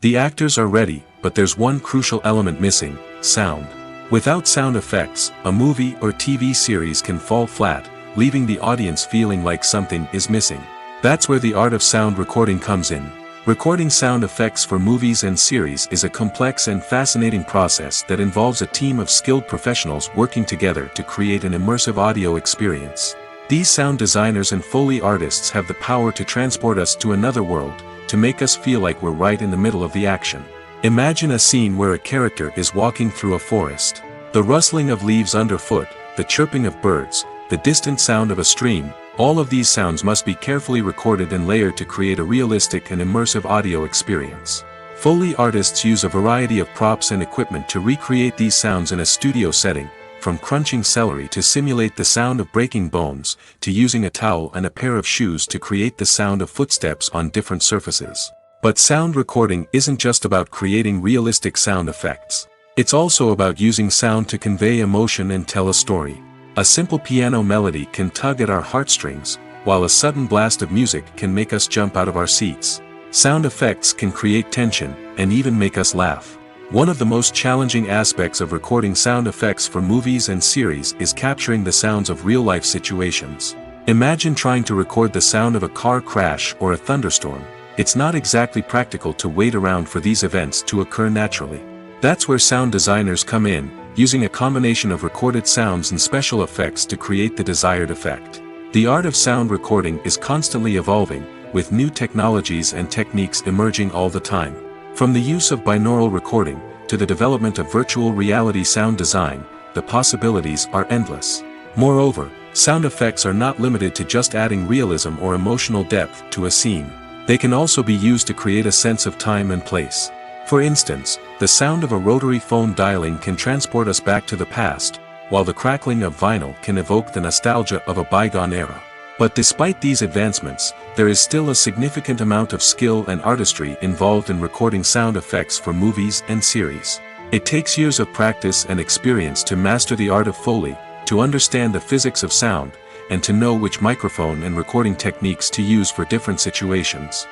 The actors are ready, but there's one crucial element missing: sound. Without sound effects, a movie or TV series can fall flat, leaving the audience feeling like something is missing. That's where the art of sound recording comes in. Recording sound effects for movies and series is a complex and fascinating process that involves a team of skilled professionals working together to create an immersive audio experience. These sound designers and Foley artists have the power to transport us to another world, to make us feel like we're right in the middle of the action. Imagine a scene where a character is walking through a forest. The rustling of leaves underfoot, the chirping of birds, the distant sound of a stream, all of these sounds must be carefully recorded and layered to create a realistic and immersive audio experience. Foley artists use a variety of props and equipment to recreate these sounds in a studio setting, from crunching celery to simulate the sound of breaking bones, to using a towel and a pair of shoes to create the sound of footsteps on different surfaces. But sound recording isn't just about creating realistic sound effects. It's also about using sound to convey emotion and tell a story. A simple piano melody can tug at our heartstrings, while a sudden blast of music can make us jump out of our seats. Sound effects can create tension, and even make us laugh. One of the most challenging aspects of recording sound effects for movies and series is capturing the sounds of real-life situations. Imagine trying to record the sound of a car crash or a thunderstorm. It's not exactly practical to wait around for these events to occur naturally. That's where sound designers come in, using a combination of recorded sounds and special effects to create the desired effect. The art of sound recording is constantly evolving, with new technologies and techniques emerging all the time. From the use of binaural recording, to the development of virtual reality sound design, the possibilities are endless. Moreover, sound effects are not limited to just adding realism or emotional depth to a scene. They can also be used to create a sense of time and place. For instance, the sound of a rotary phone dialing can transport us back to the past, while the crackling of vinyl can evoke the nostalgia of a bygone era. But despite these advancements, there is still a significant amount of skill and artistry involved in recording sound effects for movies and series. It takes years of practice and experience to master the art of Foley, to understand the physics of sound, and to know which microphone and recording techniques to use for different situations.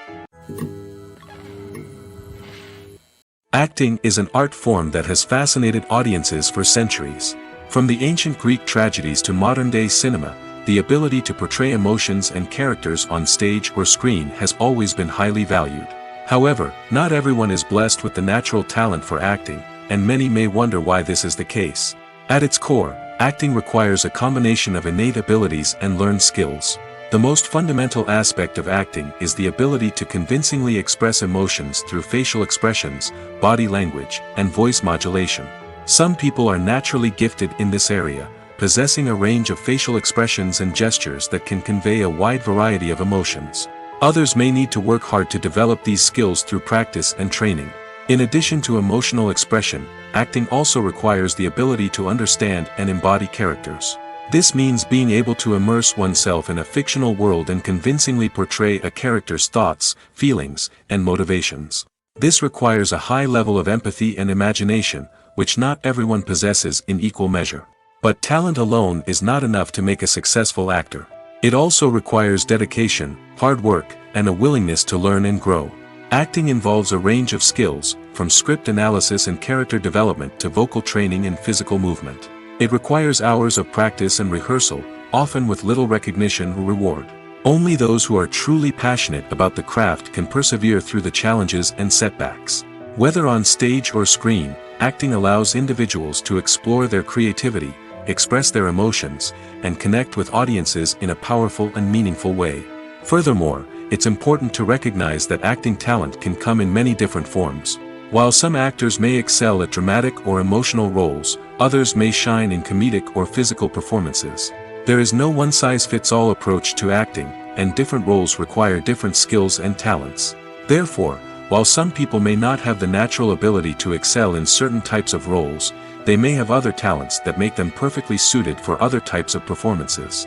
Acting is an art form that has fascinated audiences for centuries. From the ancient Greek tragedies to modern-day cinema, the ability to portray emotions and characters on stage or screen has always been highly valued. However, not everyone is blessed with the natural talent for acting, and many may wonder why this is the case. At its core, acting requires a combination of innate abilities and learned skills. The most fundamental aspect of acting is the ability to convincingly express emotions through facial expressions, body language, and voice modulation. Some people are naturally gifted in this area, possessing a range of facial expressions and gestures that can convey a wide variety of emotions. Others may need to work hard to develop these skills through practice and training. In addition to emotional expression, acting also requires the ability to understand and embody characters. This means being able to immerse oneself in a fictional world and convincingly portray a character's thoughts, feelings, and motivations. This requires a high level of empathy and imagination, which not everyone possesses in equal measure. But talent alone is not enough to make a successful actor. It also requires dedication, hard work, and a willingness to learn and grow. Acting involves a range of skills, from script analysis and character development to vocal training and physical movement. It requires hours of practice and rehearsal, often with little recognition or reward. Only those who are truly passionate about the craft can persevere through the challenges and setbacks. Whether on stage or screen, acting allows individuals to explore their creativity, express their emotions, and connect with audiences in a powerful and meaningful way. Furthermore, it's important to recognize that acting talent can come in many different forms. While some actors may excel at dramatic or emotional roles, others may shine in comedic or physical performances. There is no one-size-fits-all approach to acting, and different roles require different skills and talents. Therefore, while some people may not have the natural ability to excel in certain types of roles, they may have other talents that make them perfectly suited for other types of performances.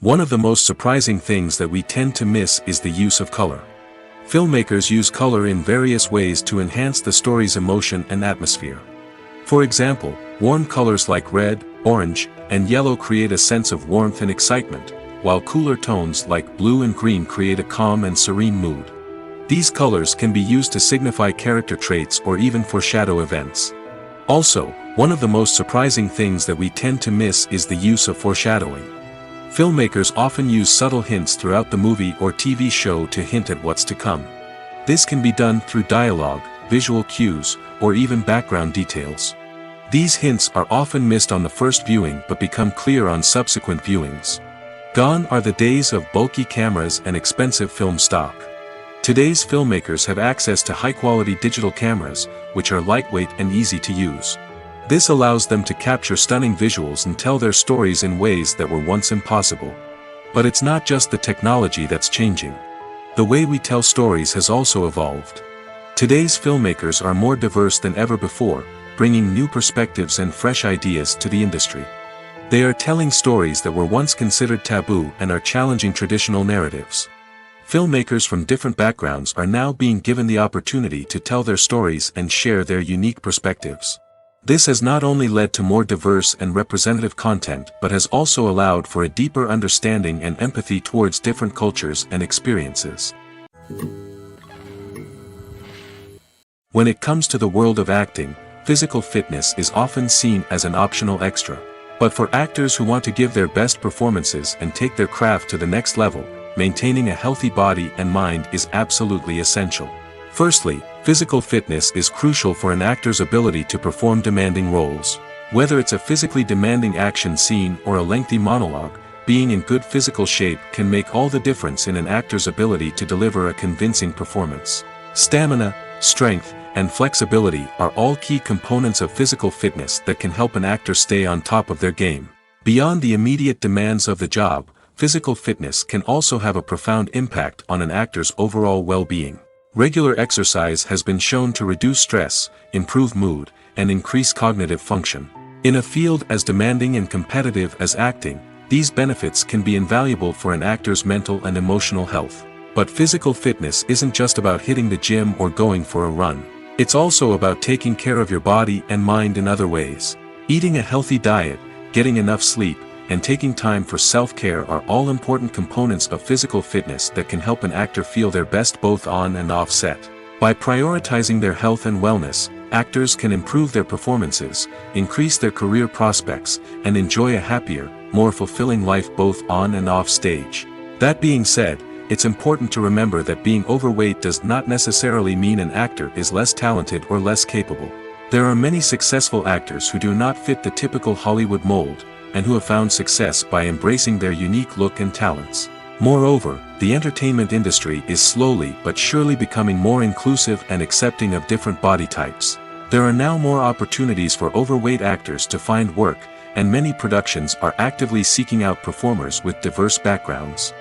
One of the most surprising things that we tend to miss is the use of color. Filmmakers use color in various ways to enhance the story's emotion and atmosphere. For example, warm colors like red, orange, and yellow create a sense of warmth and excitement, while cooler tones like blue and green create a calm and serene mood. These colors can be used to signify character traits or even foreshadow events. Also, one of the most surprising things that we tend to miss is the use of foreshadowing. Filmmakers often use subtle hints throughout the movie or TV show to hint at what's to come. This can be done through dialogue, visual cues, or even background details. These hints are often missed on the first viewing but become clear on subsequent viewings. Gone are the days of bulky cameras and expensive film stock. Today's filmmakers have access to high-quality digital cameras, which are lightweight and easy to use. This allows them to capture stunning visuals and tell their stories in ways that were once impossible. But it's not just the technology that's changing. The way we tell stories has also evolved. Today's filmmakers are more diverse than ever before, bringing new perspectives and fresh ideas to the industry. They are telling stories that were once considered taboo and are challenging traditional narratives. Filmmakers from different backgrounds are now being given the opportunity to tell their stories and share their unique perspectives. This has not only led to more diverse and representative content but has also allowed for a deeper understanding and empathy towards different cultures and experiences. When it comes to the world of acting, physical fitness is often seen as an optional extra. But for actors who want to give their best performances and take their craft to the next level, maintaining a healthy body and mind is absolutely essential. Firstly, physical fitness is crucial for an actor's ability to perform demanding roles. Whether it's a physically demanding action scene or a lengthy monologue, being in good physical shape can make all the difference in an actor's ability to deliver a convincing performance. Stamina, strength, and flexibility are all key components of physical fitness that can help an actor stay on top of their game. Beyond the immediate demands of the job, physical fitness can also have a profound impact on an actor's overall well-being. Regular exercise has been shown to reduce stress, improve mood, and increase cognitive function. In a field as demanding and competitive as acting, these benefits can be invaluable for an actor's mental and emotional health. But physical fitness isn't just about hitting the gym or going for a run. It's also about taking care of your body and mind in other ways. Eating a healthy diet, getting enough sleep, and taking time for self-care are all important components of physical fitness that can help an actor feel their best both on and off set. By prioritizing their health and wellness, actors can improve their performances, increase their career prospects, and enjoy a happier, more fulfilling life both on and off stage. That being said, it's important to remember that being overweight does not necessarily mean an actor is less talented or less capable. There are many successful actors who do not fit the typical Hollywood mold, and who have found success by embracing their unique look and talents. Moreover, the entertainment industry is slowly but surely becoming more inclusive and accepting of different body types. There are now more opportunities for overweight actors to find work, and many productions are actively seeking out performers with diverse backgrounds.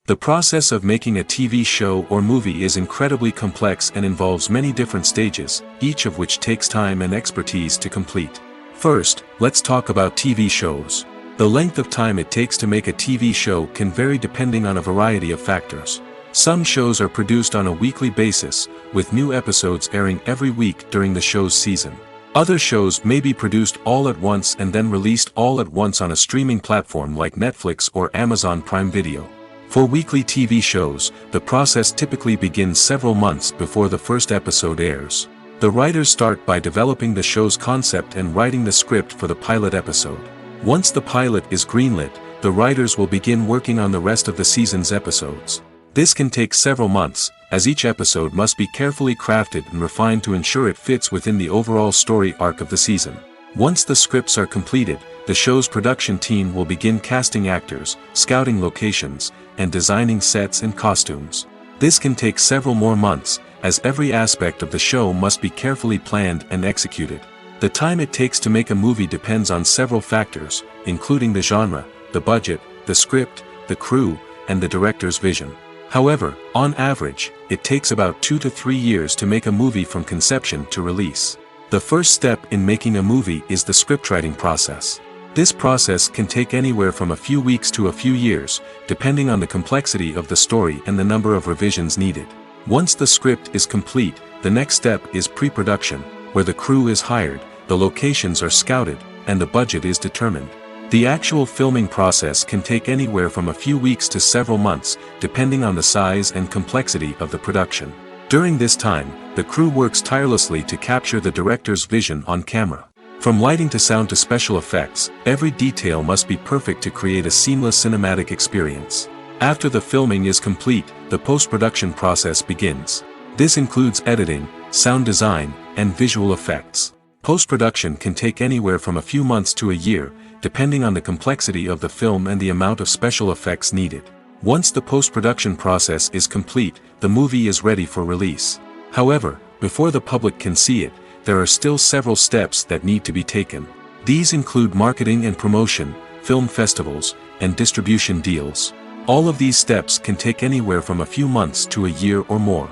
The process of making a TV show or movie is incredibly complex and involves many different stages, each of which takes time and expertise to complete. First, let's talk about TV shows. The length of time it takes to make a TV show can vary depending on a variety of factors. Some shows are produced on a weekly basis, with new episodes airing every week during the show's season. Other shows may be produced all at once and then released all at once on a streaming platform like Netflix or Amazon Prime Video. For weekly TV shows, the process typically begins several months before the first episode airs. The writers start by developing the show's concept and writing the script for the pilot episode. Once the pilot is greenlit, the writers will begin working on the rest of the season's episodes. This can take several months, as each episode must be carefully crafted and refined to ensure it fits within the overall story arc of the season. Once the scripts are completed, the show's production team will begin casting actors, scouting locations, and designing sets and costumes. This can take several more months, as every aspect of the show must be carefully planned and executed. The time it takes to make a movie depends on several factors, including the genre, the budget, the script, the crew, and the director's vision. However, on average, it takes about 2 to 3 years to make a movie from conception to release. The first step in making a movie is the scriptwriting process. This process can take anywhere from a few weeks to a few years, depending on the complexity of the story and the number of revisions needed. Once the script is complete, the next step is pre-production, where the crew is hired, the locations are scouted, and the budget is determined. The actual filming process can take anywhere from a few weeks to several months, depending on the size and complexity of the production. During this time, the crew works tirelessly to capture the director's vision on camera. From lighting to sound to special effects, every detail must be perfect to create a seamless cinematic experience. After the filming is complete, the post-production process begins. This includes editing, sound design, and visual effects. Post-production can take anywhere from a few months to a year, depending on the complexity of the film and the amount of special effects needed. Once the post-production process is complete, the movie is ready for release. However, before the public can see it, there are still several steps that need to be taken. These include marketing and promotion, film festivals, and distribution deals. All of these steps can take anywhere from a few months to a year or more.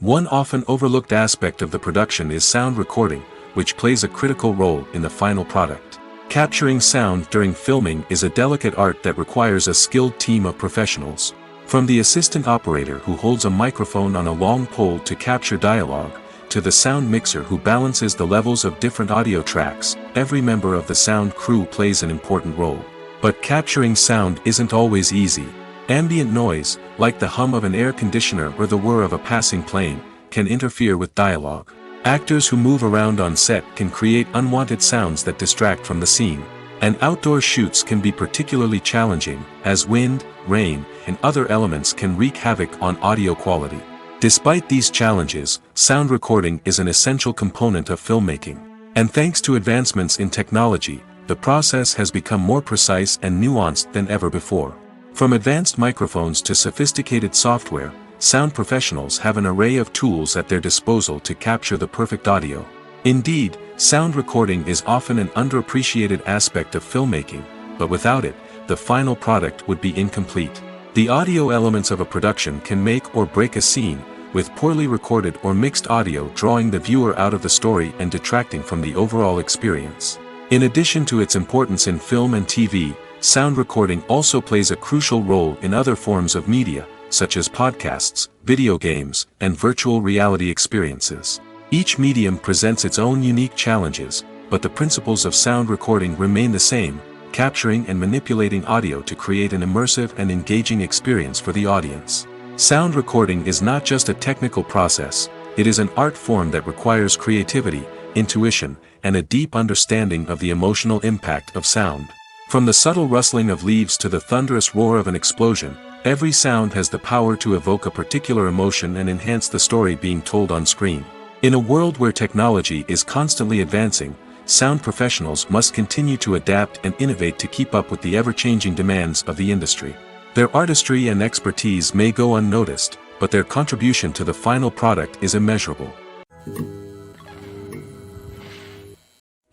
One often overlooked aspect of the production is sound recording, which plays a critical role in the final product. Capturing sound during filming is a delicate art that requires a skilled team of professionals. From the assistant operator who holds a microphone on a long pole to capture dialogue, to the sound mixer who balances the levels of different audio tracks, every member of the sound crew plays an important role. But capturing sound isn't always easy. Ambient noise, like the hum of an air conditioner or the whir of a passing plane, can interfere with dialogue. Actors who move around on set can create unwanted sounds that distract from the scene. And outdoor shoots can be particularly challenging, as wind, rain, and other elements can wreak havoc on audio quality. Despite these challenges, sound recording is an essential component of filmmaking. And thanks to advancements in technology, the process has become more precise and nuanced than ever before. From advanced microphones to sophisticated software, sound professionals have an array of tools at their disposal to capture the perfect audio. Indeed, sound recording is often an underappreciated aspect of filmmaking, but without it, the final product would be incomplete. The audio elements of a production can make or break a scene, with poorly recorded or mixed audio drawing the viewer out of the story and detracting from the overall experience. In addition to its importance in film and TV, sound recording also plays a crucial role in other forms of media, such as podcasts, video games, and virtual reality experiences. Each medium presents its own unique challenges, but the principles of sound recording remain the same, capturing and manipulating audio to create an immersive and engaging experience for the audience. Sound recording is not just a technical process, it is an art form that requires creativity, intuition, and a deep understanding of the emotional impact of sound. From the subtle rustling of leaves to the thunderous roar of an explosion, every sound has the power to evoke a particular emotion and enhance the story being told on screen. In a world where technology is constantly advancing, sound professionals must continue to adapt and innovate to keep up with the ever-changing demands of the industry. Their artistry and expertise may go unnoticed, but their contribution to the final product is immeasurable.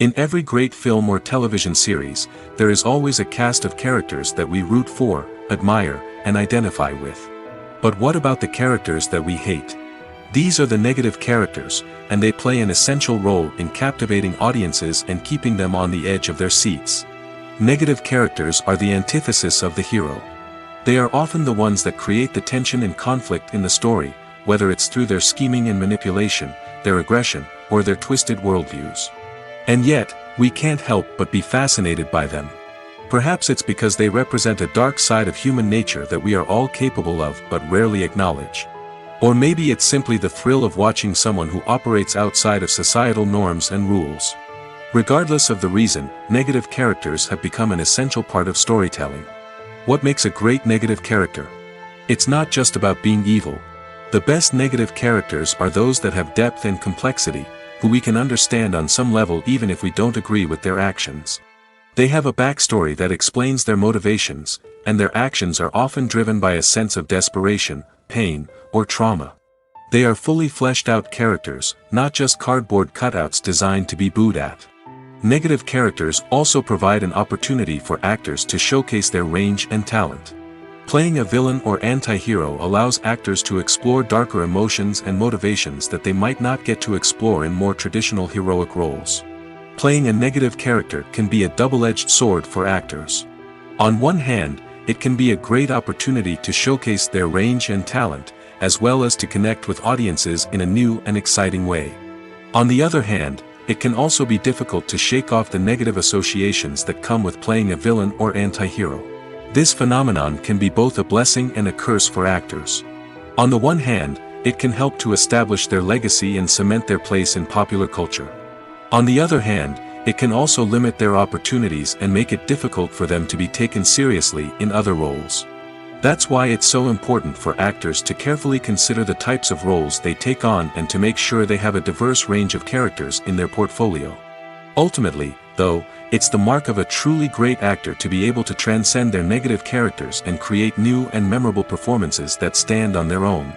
In every great film or television series, there is always a cast of characters that we root for, admire, and identify with. But what about the characters that we hate? These are the negative characters, and they play an essential role in captivating audiences and keeping them on the edge of their seats. Negative characters are the antithesis of the hero. They are often the ones that create the tension and conflict in the story, whether it's through their scheming and manipulation, their aggression, or their twisted worldviews. And yet, we can't help but be fascinated by them. Perhaps it's because they represent a dark side of human nature that we are all capable of but rarely acknowledge. Or maybe it's simply the thrill of watching someone who operates outside of societal norms and rules. Regardless of the reason, negative characters have become an essential part of storytelling. What makes a great negative character? It's not just about being evil. The best negative characters are those that have depth and complexity, who we can understand on some level even if we don't agree with their actions. They have a backstory that explains their motivations, and their actions are often driven by a sense of desperation, pain, or trauma. They are fully fleshed out characters, not just cardboard cutouts designed to be booed at. Negative characters also provide an opportunity for actors to showcase their range and talent. Playing a villain or anti-hero allows actors to explore darker emotions and motivations that they might not get to explore in more traditional heroic roles. Playing a negative character can be a double-edged sword for actors. On one hand, it can be a great opportunity to showcase their range and talent, as well as to connect with audiences in a new and exciting way. On the other hand, it can also be difficult to shake off the negative associations that come with playing a villain or anti-hero. This phenomenon can be both a blessing and a curse for actors. On the one hand, it can help to establish their legacy and cement their place in popular culture. On the other hand, it can also limit their opportunities and make it difficult for them to be taken seriously in other roles. That's why it's so important for actors to carefully consider the types of roles they take on and to make sure they have a diverse range of characters in their portfolio. Ultimately, though, it's the mark of a truly great actor to be able to transcend their negative characters and create new and memorable performances that stand on their own.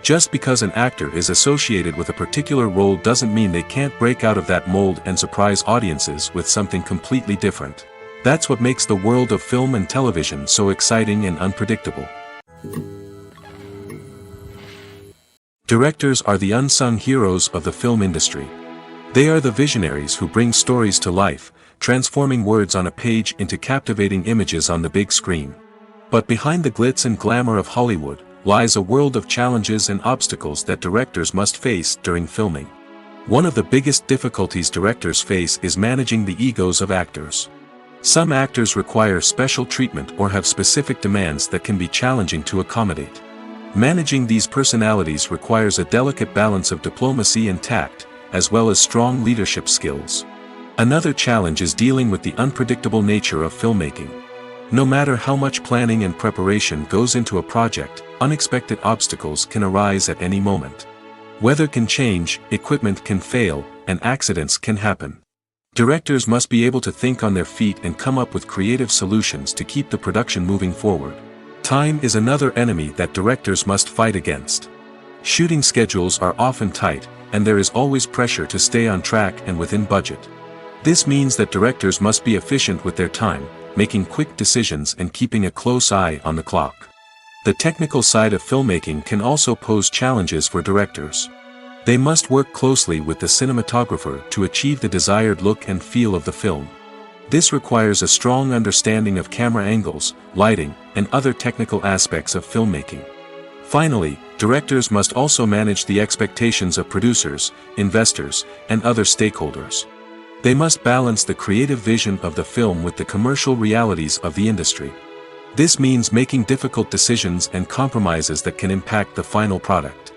Just because an actor is associated with a particular role doesn't mean they can't break out of that mold and surprise audiences with something completely different. That's what makes the world of film and television so exciting and unpredictable. Directors are the unsung heroes of the film industry. They are the visionaries who bring stories to life, transforming words on a page into captivating images on the big screen. But behind the glitz and glamour of Hollywood lies a world of challenges and obstacles that directors must face during filming. One of the biggest difficulties directors face is managing the egos of actors. Some actors require special treatment or have specific demands that can be challenging to accommodate. Managing these personalities requires a delicate balance of diplomacy and tact, as well as strong leadership skills. Another challenge is dealing with the unpredictable nature of filmmaking. No matter how much planning and preparation goes into a project, unexpected obstacles can arise at any moment. Weather can change, equipment can fail, and accidents can happen. Directors must be able to think on their feet and come up with creative solutions to keep the production moving forward. Time is another enemy that directors must fight against. Shooting schedules are often tight, and there is always pressure to stay on track and within budget. This means that directors must be efficient with their time, making quick decisions and keeping a close eye on the clock. The technical side of filmmaking can also pose challenges for directors. They must work closely with the cinematographer to achieve the desired look and feel of the film. This requires a strong understanding of camera angles, lighting, and other technical aspects of filmmaking. Finally, directors must also manage the expectations of producers, investors, and other stakeholders. They must balance the creative vision of the film with the commercial realities of the industry. This means making difficult decisions and compromises that can impact the final product.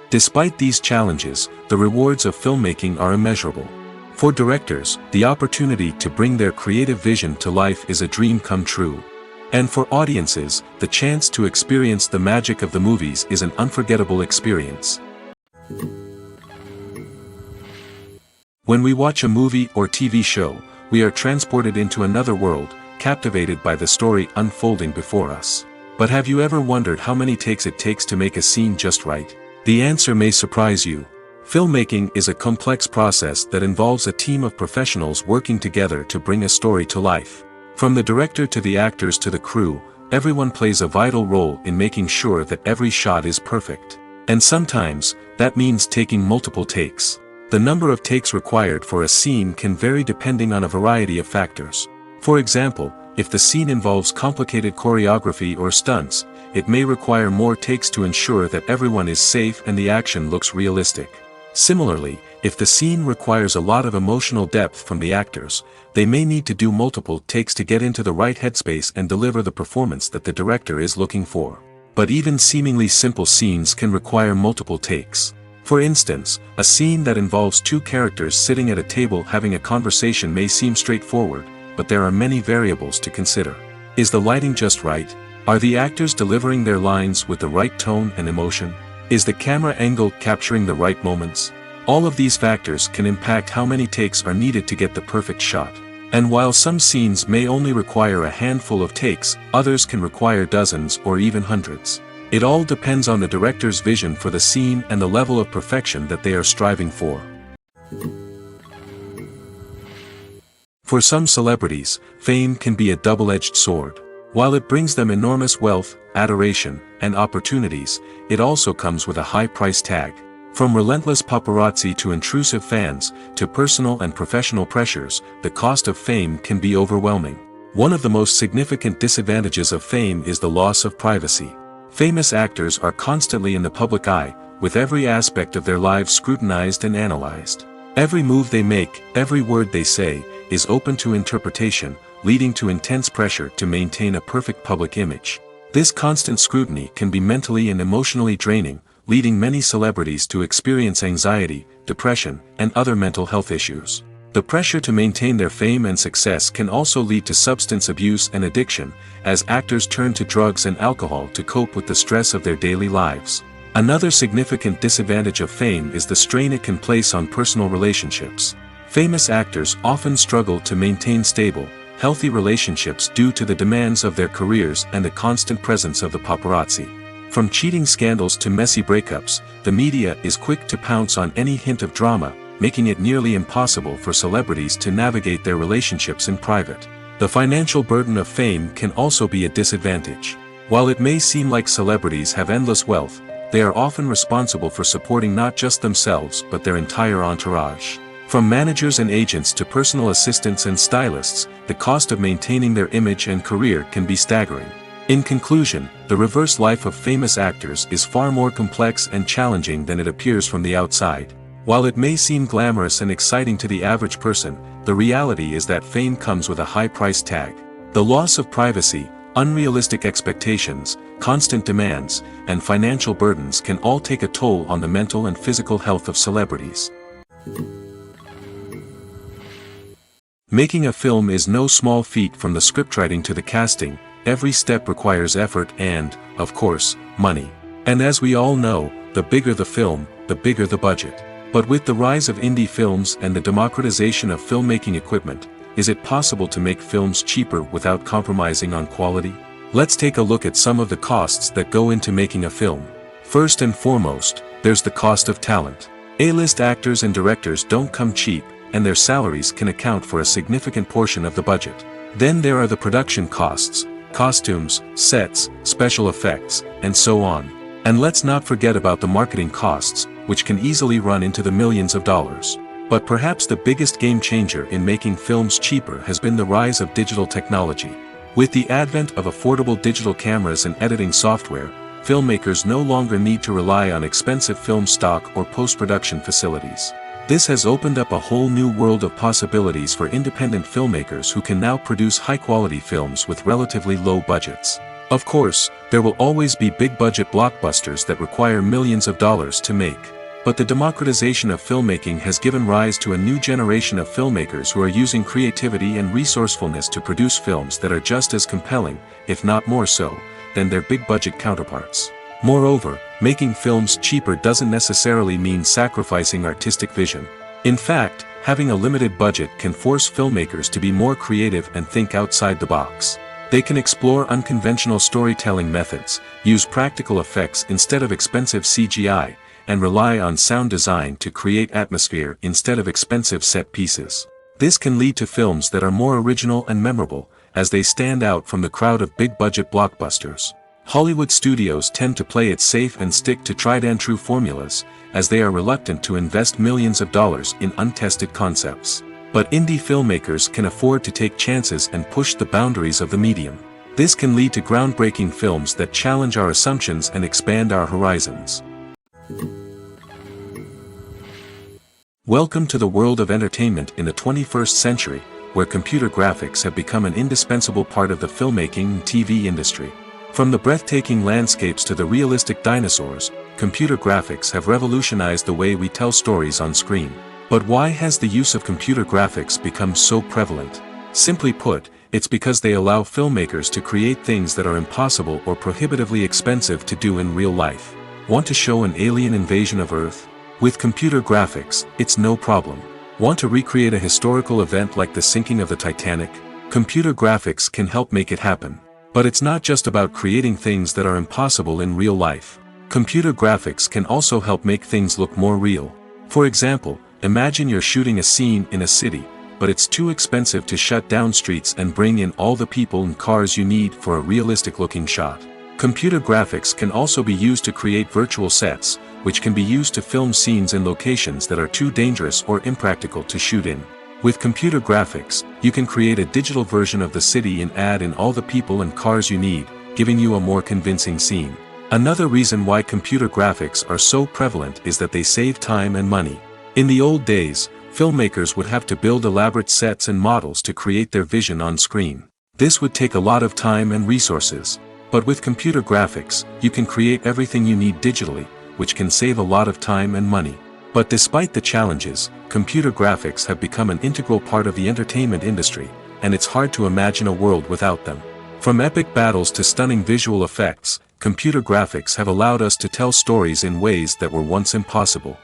Despite these challenges, the rewards of filmmaking are immeasurable. For directors, the opportunity to bring their creative vision to life is a dream come true. And for audiences, the chance to experience the magic of the movies is an unforgettable experience. When we watch a movie or TV show, we are transported into another world, captivated by the story unfolding before us. But have you ever wondered how many takes it takes to make a scene just right? The answer may surprise you. Filmmaking is a complex process that involves a team of professionals working together to bring a story to life. From the director to the actors to the crew, everyone plays a vital role in making sure that every shot is perfect. And sometimes, that means taking multiple takes. The number of takes required for a scene can vary depending on a variety of factors. For example, if the scene involves complicated choreography or stunts, it may require more takes to ensure that everyone is safe and the action looks realistic. Similarly, if the scene requires a lot of emotional depth from the actors, they may need to do multiple takes to get into the right headspace and deliver the performance that the director is looking for. But even seemingly simple scenes can require multiple takes. For instance, a scene that involves two characters sitting at a table having a conversation may seem straightforward, but there are many variables to consider. Is the lighting just right? Are the actors delivering their lines with the right tone and emotion? Is the camera angle capturing the right moments? All of these factors can impact how many takes are needed to get the perfect shot. And while some scenes may only require a handful of takes, others can require dozens or even hundreds. It all depends on the director's vision for the scene and the level of perfection that they are striving for. For some celebrities, fame can be a double-edged sword. While it brings them enormous wealth, adoration, and opportunities, it also comes with a high price tag. From relentless paparazzi to intrusive fans, to personal and professional pressures, the cost of fame can be overwhelming. One of the most significant disadvantages of fame is the loss of privacy. Famous actors are constantly in the public eye, with every aspect of their lives scrutinized and analyzed. Every move they make, every word they say, is open to interpretation, leading to intense pressure to maintain a perfect public image. This constant scrutiny can be mentally and emotionally draining, leading many celebrities to experience anxiety, depression, and other mental health issues. The pressure to maintain their fame and success can also lead to substance abuse and addiction, as actors turn to drugs and alcohol to cope with the stress of their daily lives. Another significant disadvantage of fame is the strain it can place on personal relationships. Famous actors often struggle to maintain stable, healthy relationships due to the demands of their careers and the constant presence of the paparazzi. From cheating scandals to messy breakups, the media is quick to pounce on any hint of drama, making it nearly impossible for celebrities to navigate their relationships in private. The financial burden of fame can also be a disadvantage. While it may seem like celebrities have endless wealth, they are often responsible for supporting not just themselves but their entire entourage. From managers and agents to personal assistants and stylists, the cost of maintaining their image and career can be staggering. In conclusion, the reverse life of famous actors is far more complex and challenging than it appears from the outside. While it may seem glamorous and exciting to the average person, the reality is that fame comes with a high price tag. The loss of privacy, unrealistic expectations, constant demands, and financial burdens can all take a toll on the mental and physical health of celebrities. Making a film is no small feat. From the scriptwriting to the casting, every step requires effort and, of course, money. And as we all know, the bigger the film, the bigger the budget. But with the rise of indie films and the democratization of filmmaking equipment, is it possible to make films cheaper without compromising on quality? Let's take a look at some of the costs that go into making a film. First and foremost, there's the cost of talent. A-list actors and directors don't come cheap, and their salaries can account for a significant portion of the budget. Then there are the production costs, costumes, sets, special effects, and so on. And let's not forget about the marketing costs, which can easily run into the millions of dollars. But perhaps the biggest game changer in making films cheaper has been the rise of digital technology. With the advent of affordable digital cameras and editing software, filmmakers no longer need to rely on expensive film stock or post-production facilities. This has opened up a whole new world of possibilities for independent filmmakers who can now produce high-quality films with relatively low budgets. Of course, there will always be big-budget blockbusters that require millions of dollars to make. But the democratization of filmmaking has given rise to a new generation of filmmakers who are using creativity and resourcefulness to produce films that are just as compelling, if not more so, than their big-budget counterparts. Moreover, making films cheaper doesn't necessarily mean sacrificing artistic vision. In fact, having a limited budget can force filmmakers to be more creative and think outside the box. They can explore unconventional storytelling methods, use practical effects instead of expensive CGI, and rely on sound design to create atmosphere instead of expensive set pieces. This can lead to films that are more original and memorable, as they stand out from the crowd of big-budget blockbusters. Hollywood studios tend to play it safe and stick to tried-and-true formulas, as they are reluctant to invest millions of dollars in untested concepts. But indie filmmakers can afford to take chances and push the boundaries of the medium. This can lead to groundbreaking films that challenge our assumptions and expand our horizons. Welcome to the world of entertainment in the 21st century, where computer graphics have become an indispensable part of the filmmaking and TV industry. From the breathtaking landscapes to the realistic dinosaurs, computer graphics have revolutionized the way we tell stories on screen. But why has the use of computer graphics become so prevalent? Simply put, it's because they allow filmmakers to create things that are impossible or prohibitively expensive to do in real life. Want to show an alien invasion of Earth? With computer graphics, it's no problem. Want to recreate a historical event like the sinking of the Titanic? Computer graphics can help make it happen. But it's not just about creating things that are impossible in real life. Computer graphics can also help make things look more real. For example, imagine you're shooting a scene in a city, but it's too expensive to shut down streets and bring in all the people and cars you need for a realistic-looking shot. Computer graphics can also be used to create virtual sets, which can be used to film scenes in locations that are too dangerous or impractical to shoot in. With computer graphics, you can create a digital version of the city and add in all the people and cars you need, giving you a more convincing scene. Another reason why computer graphics are so prevalent is that they save time and money. In the old days, filmmakers would have to build elaborate sets and models to create their vision on screen. This would take a lot of time and resources. But with computer graphics, you can create everything you need digitally, which can save a lot of time and money. But despite the challenges, computer graphics have become an integral part of the entertainment industry, and it's hard to imagine a world without them. From epic battles to stunning visual effects, computer graphics have allowed us to tell stories in ways that were once impossible.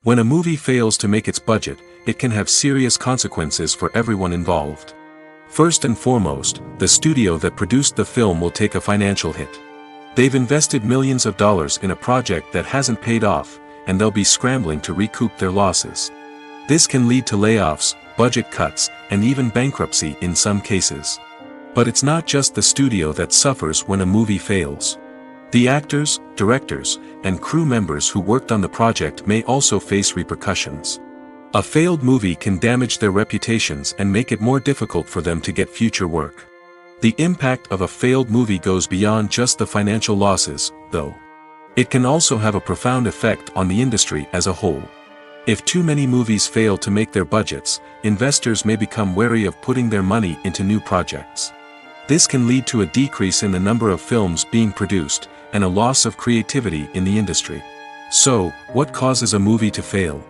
When a movie fails to make its budget, it can have serious consequences for everyone involved. First and foremost, the studio that produced the film will take a financial hit. They've invested millions of dollars in a project that hasn't paid off, and they'll be scrambling to recoup their losses. This can lead to layoffs, budget cuts, and even bankruptcy in some cases. But it's not just the studio that suffers when a movie fails. The actors, directors, and crew members who worked on the project may also face repercussions. A failed movie can damage their reputations and make it more difficult for them to get future work. The impact of a failed movie goes beyond just the financial losses, though. It can also have a profound effect on the industry as a whole. If too many movies fail to make their budgets, investors may become wary of putting their money into new projects. This can lead to a decrease in the number of films being produced, and a loss of creativity in the industry. So, what causes a movie to fail?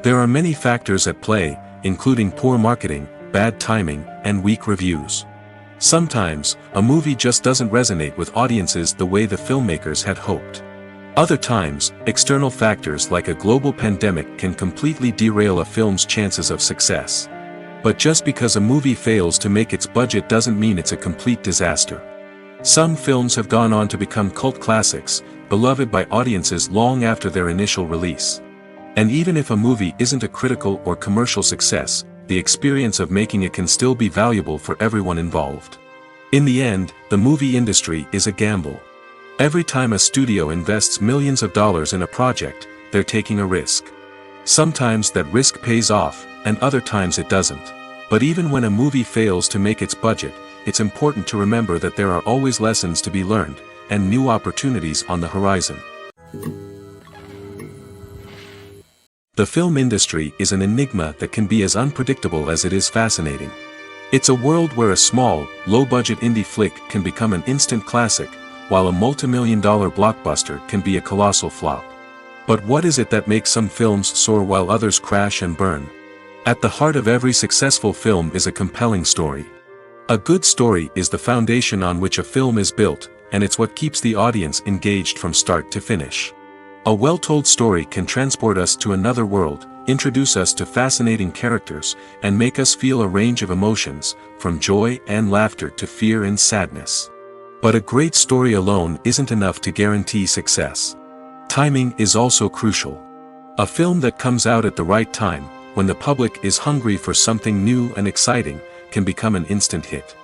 There are many factors at play, including poor marketing, bad timing, and weak reviews. Sometimes, a movie just doesn't resonate with audiences the way the filmmakers had hoped. Other times, external factors like a global pandemic can completely derail a film's chances of success. But just because a movie fails to make its budget doesn't mean it's a complete disaster. Some films have gone on to become cult classics, beloved by audiences long after their initial release. And even if a movie isn't a critical or commercial success, the experience of making it can still be valuable for everyone involved. In the end, the movie industry is a gamble. Every time a studio invests millions of dollars in a project, they're taking a risk. Sometimes that risk pays off, and other times it doesn't. But even when a movie fails to make its budget, it's important to remember that there are always lessons to be learned, and new opportunities on the horizon. The film industry is an enigma that can be as unpredictable as it is fascinating. It's a world where a small, low-budget indie flick can become an instant classic, while a multi-million-dollar blockbuster can be a colossal flop. But what is it that makes some films soar while others crash and burn? At the heart of every successful film is a compelling story. A good story is the foundation on which a film is built, and it's what keeps the audience engaged from start to finish. A well-told story can transport us to another world, introduce us to fascinating characters, and make us feel a range of emotions, from joy and laughter to fear and sadness. But a great story alone isn't enough to guarantee success. Timing is also crucial. A film that comes out at the right time, when the public is hungry for something new and exciting, can become an instant hit.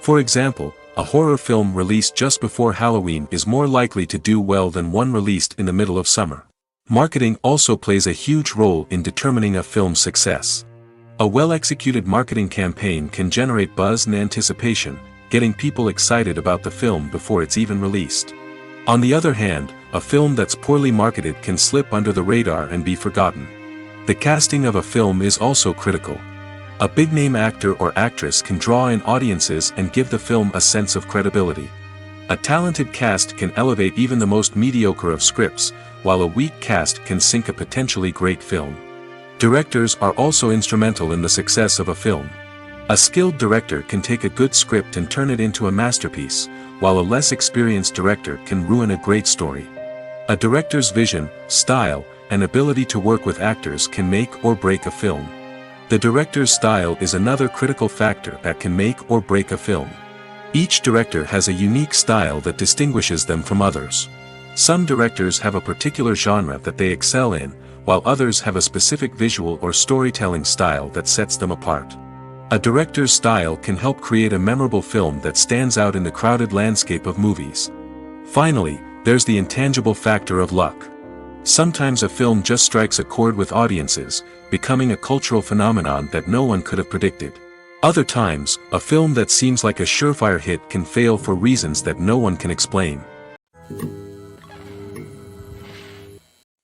For example, a horror film released just before Halloween is more likely to do well than one released in the middle of summer. Marketing also plays a huge role in determining a film's success. A well-executed marketing campaign can generate buzz and anticipation, getting people excited about the film before it's even released. On the other hand, a film that's poorly marketed can slip under the radar and be forgotten. The casting of a film is also critical. A big-name actor or actress can draw in audiences and give the film a sense of credibility. A talented cast can elevate even the most mediocre of scripts, while a weak cast can sink a potentially great film. Directors are also instrumental in the success of a film. A skilled director can take a good script and turn it into a masterpiece, while a less experienced director can ruin a great story. A director's vision, style, and ability to work with actors can make or break a film. The director's style is another critical factor that can make or break a film. Each director has a unique style that distinguishes them from others. Some directors have a particular genre that they excel in, while others have a specific visual or storytelling style that sets them apart. A director's style can help create a memorable film that stands out in the crowded landscape of movies. Finally, there's the intangible factor of luck. Sometimes a film just strikes a chord with audiences, becoming a cultural phenomenon that no one could have predicted. Other times, a film that seems like a surefire hit can fail for reasons that no one can explain.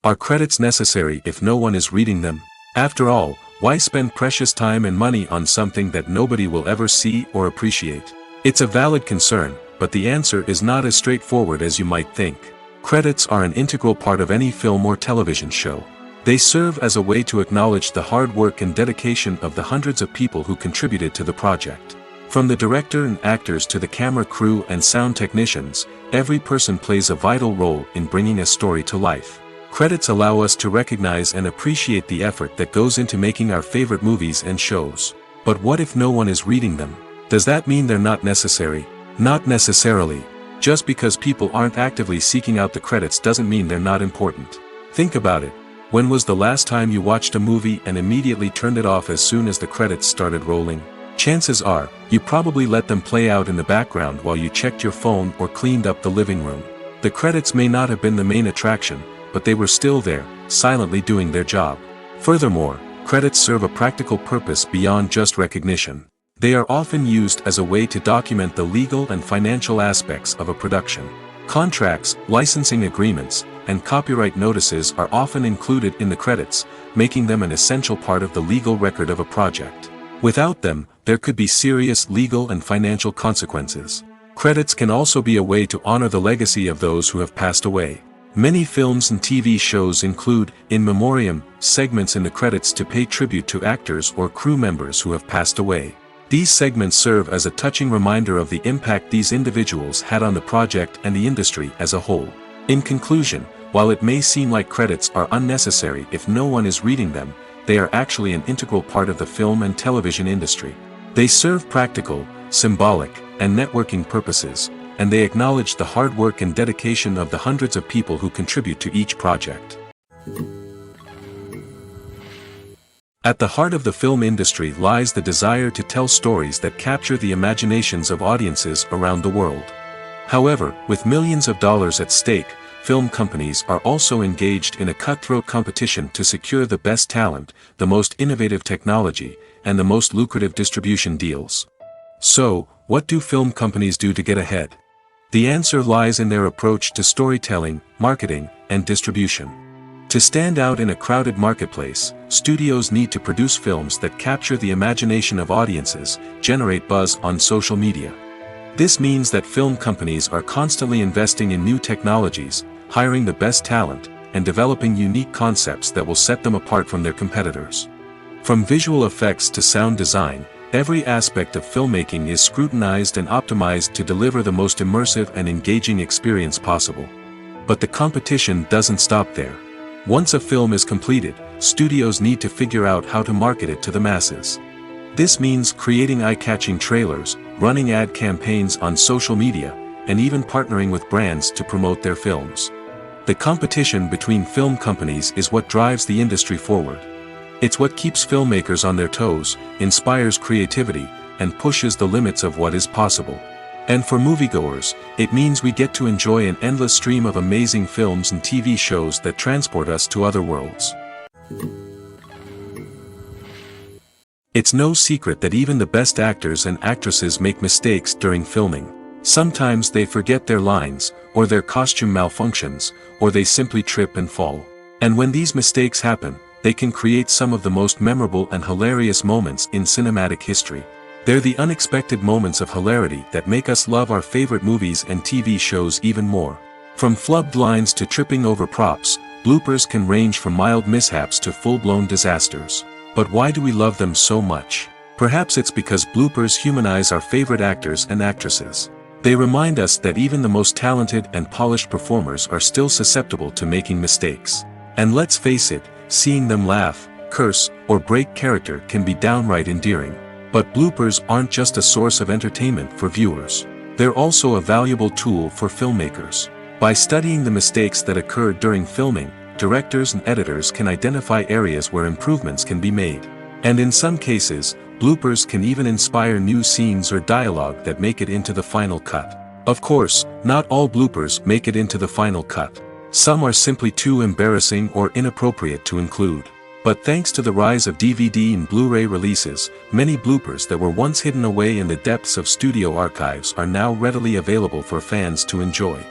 Are credits necessary if no one is reading them? After all, why spend precious time and money on something that nobody will ever see or appreciate? It's a valid concern, but the answer is not as straightforward as you might think. Credits are an integral part of any film or television show. They serve as a way to acknowledge the hard work and dedication of the hundreds of people who contributed to the project. From the director and actors to the camera crew and sound technicians, every person plays a vital role in bringing a story to life. Credits allow us to recognize and appreciate the effort that goes into making our favorite movies and shows. But what if no one is reading them? Does that mean they're not necessary? Not necessarily. Just because people aren't actively seeking out the credits doesn't mean they're not important. Think about it. When was the last time you watched a movie and immediately turned it off as soon as the credits started rolling? Chances are, you probably let them play out in the background while you checked your phone or cleaned up the living room. The credits may not have been the main attraction, but they were still there, silently doing their job. Furthermore, credits serve a practical purpose beyond just recognition. They are often used as a way to document the legal and financial aspects of a production. Contracts, licensing agreements, and copyright notices are often included in the credits, making them an essential part of the legal record of a project. Without them, there could be serious legal and financial consequences. Credits can also be a way to honor the legacy of those who have passed away. Many films and TV shows include, in memoriam, segments in the credits to pay tribute to actors or crew members who have passed away. These segments serve as a touching reminder of the impact these individuals had on the project and the industry as a whole. In conclusion, while it may seem like credits are unnecessary if no one is reading them, they are actually an integral part of the film and television industry. They serve practical, symbolic, and networking purposes, and they acknowledge the hard work and dedication of the hundreds of people who contribute to each project. At the heart of the film industry lies the desire to tell stories that capture the imaginations of audiences around the world. However, with millions of dollars at stake, film companies are also engaged in a cutthroat competition to secure the best talent, the most innovative technology, and the most lucrative distribution deals. So, what do film companies do to get ahead? The answer lies in their approach to storytelling, marketing, and distribution. To stand out in a crowded marketplace, studios need to produce films that capture the imagination of audiences, generate buzz on social media. This means that film companies are constantly investing in new technologies, hiring the best talent, and developing unique concepts that will set them apart from their competitors. From visual effects to sound design, every aspect of filmmaking is scrutinized and optimized to deliver the most immersive and engaging experience possible. But the competition doesn't stop there. Once a film is completed, studios need to figure out how to market it to the masses. This means creating eye-catching trailers, running ad campaigns on social media, and even partnering with brands to promote their films. The competition between film companies is what drives the industry forward. It's what keeps filmmakers on their toes, inspires creativity, and pushes the limits of what is possible. And for moviegoers, it means we get to enjoy an endless stream of amazing films and TV shows that transport us to other worlds. It's no secret that even the best actors and actresses make mistakes during filming. Sometimes they forget their lines, or their costume malfunctions, or they simply trip and fall. And when these mistakes happen, they can create some of the most memorable and hilarious moments in cinematic history. They're the unexpected moments of hilarity that make us love our favorite movies and TV shows even more. From flubbed lines to tripping over props, bloopers can range from mild mishaps to full-blown disasters. But why do we love them so much? Perhaps it's because bloopers humanize our favorite actors and actresses. They remind us that even the most talented and polished performers are still susceptible to making mistakes. And let's face it, seeing them laugh, curse, or break character can be downright endearing. But bloopers aren't just a source of entertainment for viewers. They're also a valuable tool for filmmakers. By studying the mistakes that occurred during filming, directors and editors can identify areas where improvements can be made. And in some cases, bloopers can even inspire new scenes or dialogue that make it into the final cut. Of course, not all bloopers make it into the final cut. Some are simply too embarrassing or inappropriate to include. But thanks to the rise of DVD and Blu-ray releases, many bloopers that were once hidden away in the depths of studio archives are now readily available for fans to enjoy.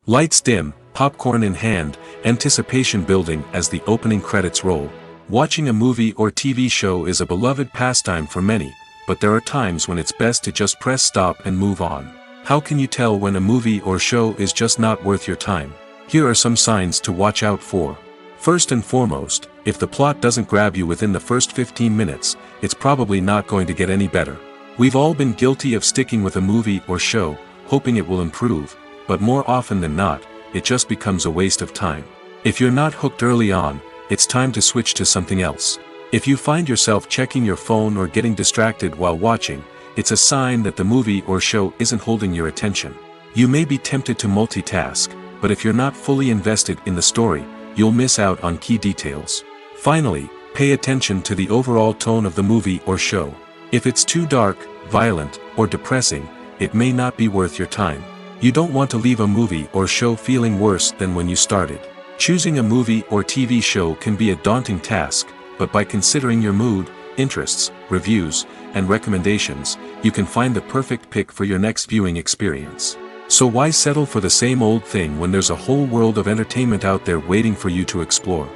Lights dim, popcorn in hand, anticipation building as the opening credits roll. Watching a movie or TV show is a beloved pastime for many, but there are times when it's best to just press stop and move on. How can you tell when a movie or show is just not worth your time? Here are some signs to watch out for. First and foremost, if the plot doesn't grab you within the first 15 minutes, it's probably not going to get any better. We've all been guilty of sticking with a movie or show, hoping it will improve, but more often than not, it just becomes a waste of time. If you're not hooked early on, it's time to switch to something else. If you find yourself checking your phone or getting distracted while watching, it's a sign that the movie or show isn't holding your attention. You may be tempted to multitask, but if you're not fully invested in the story, you'll miss out on key details. Finally, Pay attention to the overall tone of the movie or show. If it's too dark, violent, or depressing, it may not be worth your time. You don't want to leave a movie or show feeling worse than when you started. Choosing a movie or TV show can be a daunting task, but by considering your mood, interests, reviews, and recommendations, you can find the perfect pick for your next viewing experience. So why settle for the same old thing when there's a whole world of entertainment out there waiting for you to explore?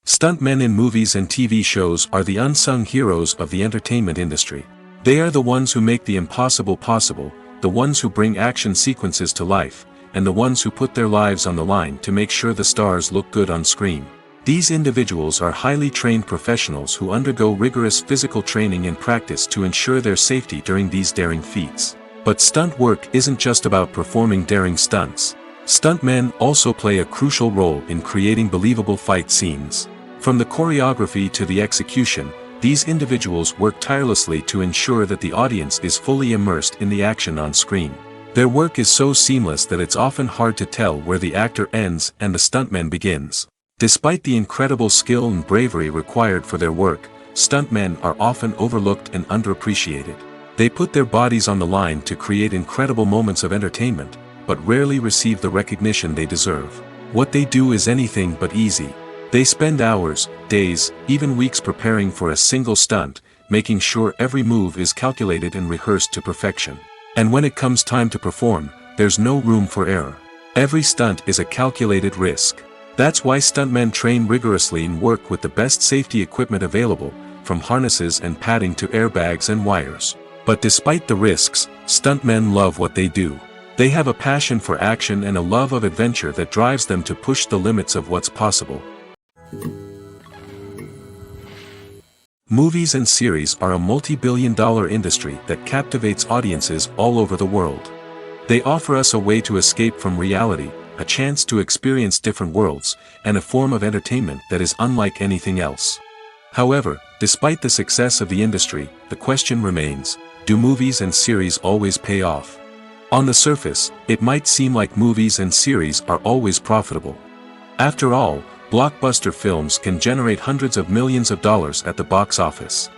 Stuntmen in movies and TV shows are the unsung heroes of the entertainment industry. They are the ones who make the impossible possible, the ones who bring action sequences to life, and the ones who put their lives on the line to make sure the stars look good on screen. These individuals are highly trained professionals who undergo rigorous physical training and practice to ensure their safety during these daring feats. But stunt work isn't just about performing daring stunts. Stuntmen also play a crucial role in creating believable fight scenes. From the choreography to the execution, these individuals work tirelessly to ensure that the audience is fully immersed in the action on screen. Their work is so seamless that it's often hard to tell where the actor ends and the stuntman begins. Despite the incredible skill and bravery required for their work, stuntmen are often overlooked and underappreciated. They put their bodies on the line to create incredible moments of entertainment, but rarely receive the recognition they deserve. What they do is anything but easy. They spend hours, days, even weeks preparing for a single stunt, making sure every move is calculated and rehearsed to perfection. And when it comes time to perform, there's no room for error. Every stunt is a calculated risk. That's why stuntmen train rigorously and work with the best safety equipment available, from harnesses and padding to airbags and wires. But despite the risks, stuntmen love what they do. They have a passion for action and a love of adventure that drives them to push the limits of what's possible. Movies and series are a multi-billion-dollar industry that captivates audiences all over the world. They offer us a way to escape from reality, a chance to experience different worlds, and a form of entertainment that is unlike anything else. However, despite the success of the industry, the question remains, do movies and series always pay off? On the surface, it might seem like movies and series are always profitable. After all, blockbuster films can generate hundreds of millions of dollars at the box office.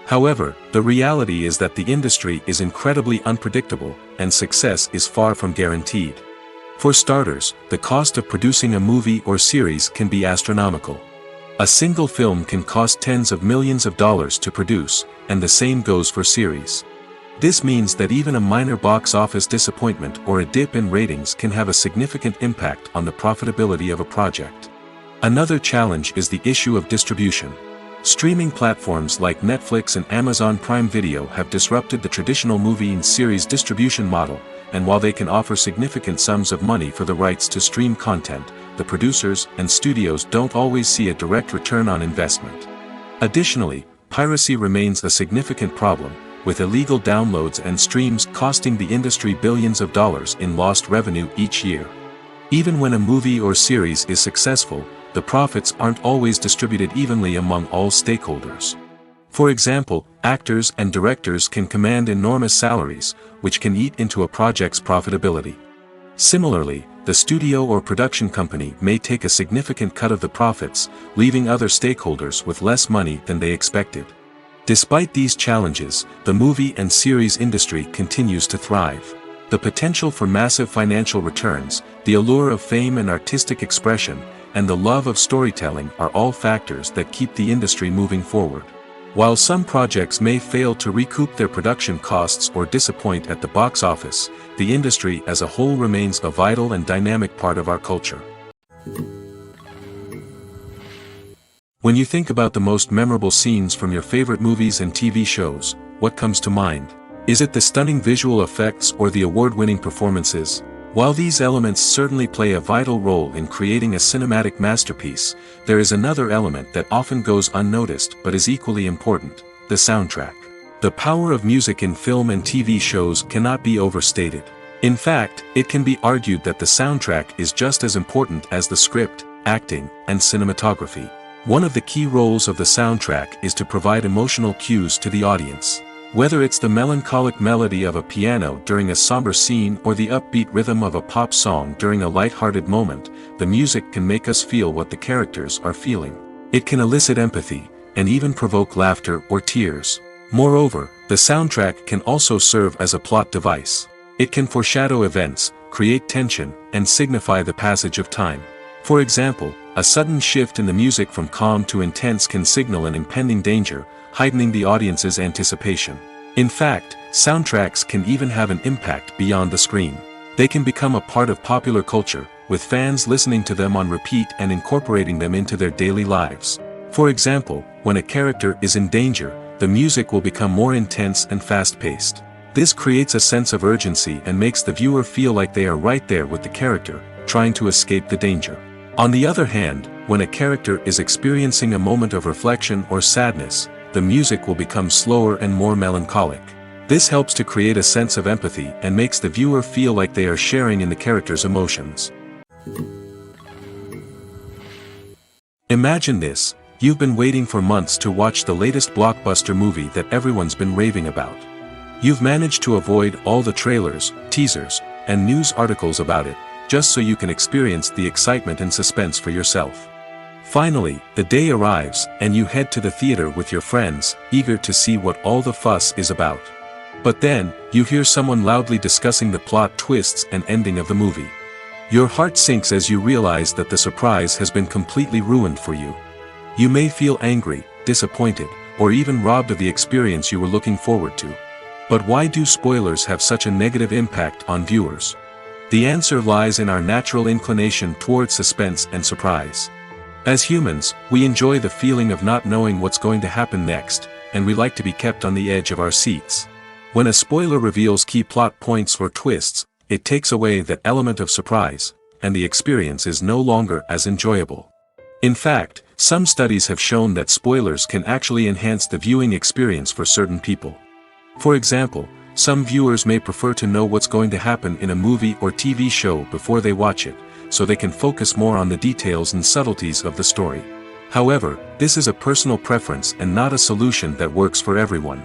However, the reality is that the industry is incredibly unpredictable, and success is far from guaranteed. For starters, the cost of producing a movie or series can be astronomical. A single film can cost tens of millions of dollars to produce, and the same goes for series. This means that even a minor box office disappointment or a dip in ratings can have a significant impact on the profitability of a project. Another challenge is the issue of distribution. Streaming platforms like Netflix and Amazon Prime Video have disrupted the traditional movie and series distribution model, and while they can offer significant sums of money for the rights to stream content, the producers and studios don't always see a direct return on investment. Additionally, piracy remains a significant problem, with illegal downloads and streams costing the industry billions of dollars in lost revenue each year. Even when a movie or series is successful, the profits aren't always distributed evenly among all stakeholders. For example, actors and directors can command enormous salaries, which can eat into a project's profitability. Similarly, the studio or production company may take a significant cut of the profits, leaving other stakeholders with less money than they expected. Despite these challenges, the movie and series industry continues to thrive. The potential for massive financial returns, the allure of fame and artistic expression, and the love of storytelling are all factors that keep the industry moving forward. While some projects may fail to recoup their production costs or disappoint at the box office, the industry as a whole remains a vital and dynamic part of our culture. When you think about the most memorable scenes from your favorite movies and TV shows, what comes to mind? Is it the stunning visual effects or the award-winning performances? While these elements certainly play a vital role in creating a cinematic masterpiece, there is another element that often goes unnoticed but is equally important: the soundtrack. The power of music in film and TV shows cannot be overstated. In fact, it can be argued that the soundtrack is just as important as the script, acting, and cinematography. One of the key roles of the soundtrack is to provide emotional cues to the audience. Whether it's the melancholic melody of a piano during a somber scene or the upbeat rhythm of a pop song during a light-hearted moment, the music can make us feel what the characters are feeling. It can elicit empathy, and even provoke laughter or tears. Moreover, the soundtrack can also serve as a plot device. It can foreshadow events, create tension, and signify the passage of time. For example, a sudden shift in the music from calm to intense can signal an impending danger, heightening the audience's anticipation. In fact, soundtracks can even have an impact beyond the screen. They can become a part of popular culture, with fans listening to them on repeat and incorporating them into their daily lives. For example, when a character is in danger, the music will become more intense and fast-paced. This creates a sense of urgency and makes the viewer feel like they are right there with the character, trying to escape the danger. On the other hand, when a character is experiencing a moment of reflection or sadness, the music will become slower and more melancholic. This helps to create a sense of empathy and makes the viewer feel like they are sharing in the character's emotions. Imagine this: you've been waiting for months to watch the latest blockbuster movie that everyone's been raving about. You've managed to avoid all the trailers, teasers, and news articles about it, just so you can experience the excitement and suspense for yourself. Finally, the day arrives, and you head to the theater with your friends, eager to see what all the fuss is about. But then, you hear someone loudly discussing the plot twists and ending of the movie. Your heart sinks as you realize that the surprise has been completely ruined for you. You may feel angry, disappointed, or even robbed of the experience you were looking forward to. But why do spoilers have such a negative impact on viewers? The answer lies in our natural inclination toward suspense and surprise. As humans, we enjoy the feeling of not knowing what's going to happen next, and we like to be kept on the edge of our seats. When a spoiler reveals key plot points or twists, it takes away that element of surprise, and the experience is no longer as enjoyable. In fact, some studies have shown that spoilers can actually enhance the viewing experience for certain people. For example, some viewers may prefer to know what's going to happen in a movie or TV show before they watch it, so they can focus more on the details and subtleties of the story. However, this is a personal preference and not a solution that works for everyone.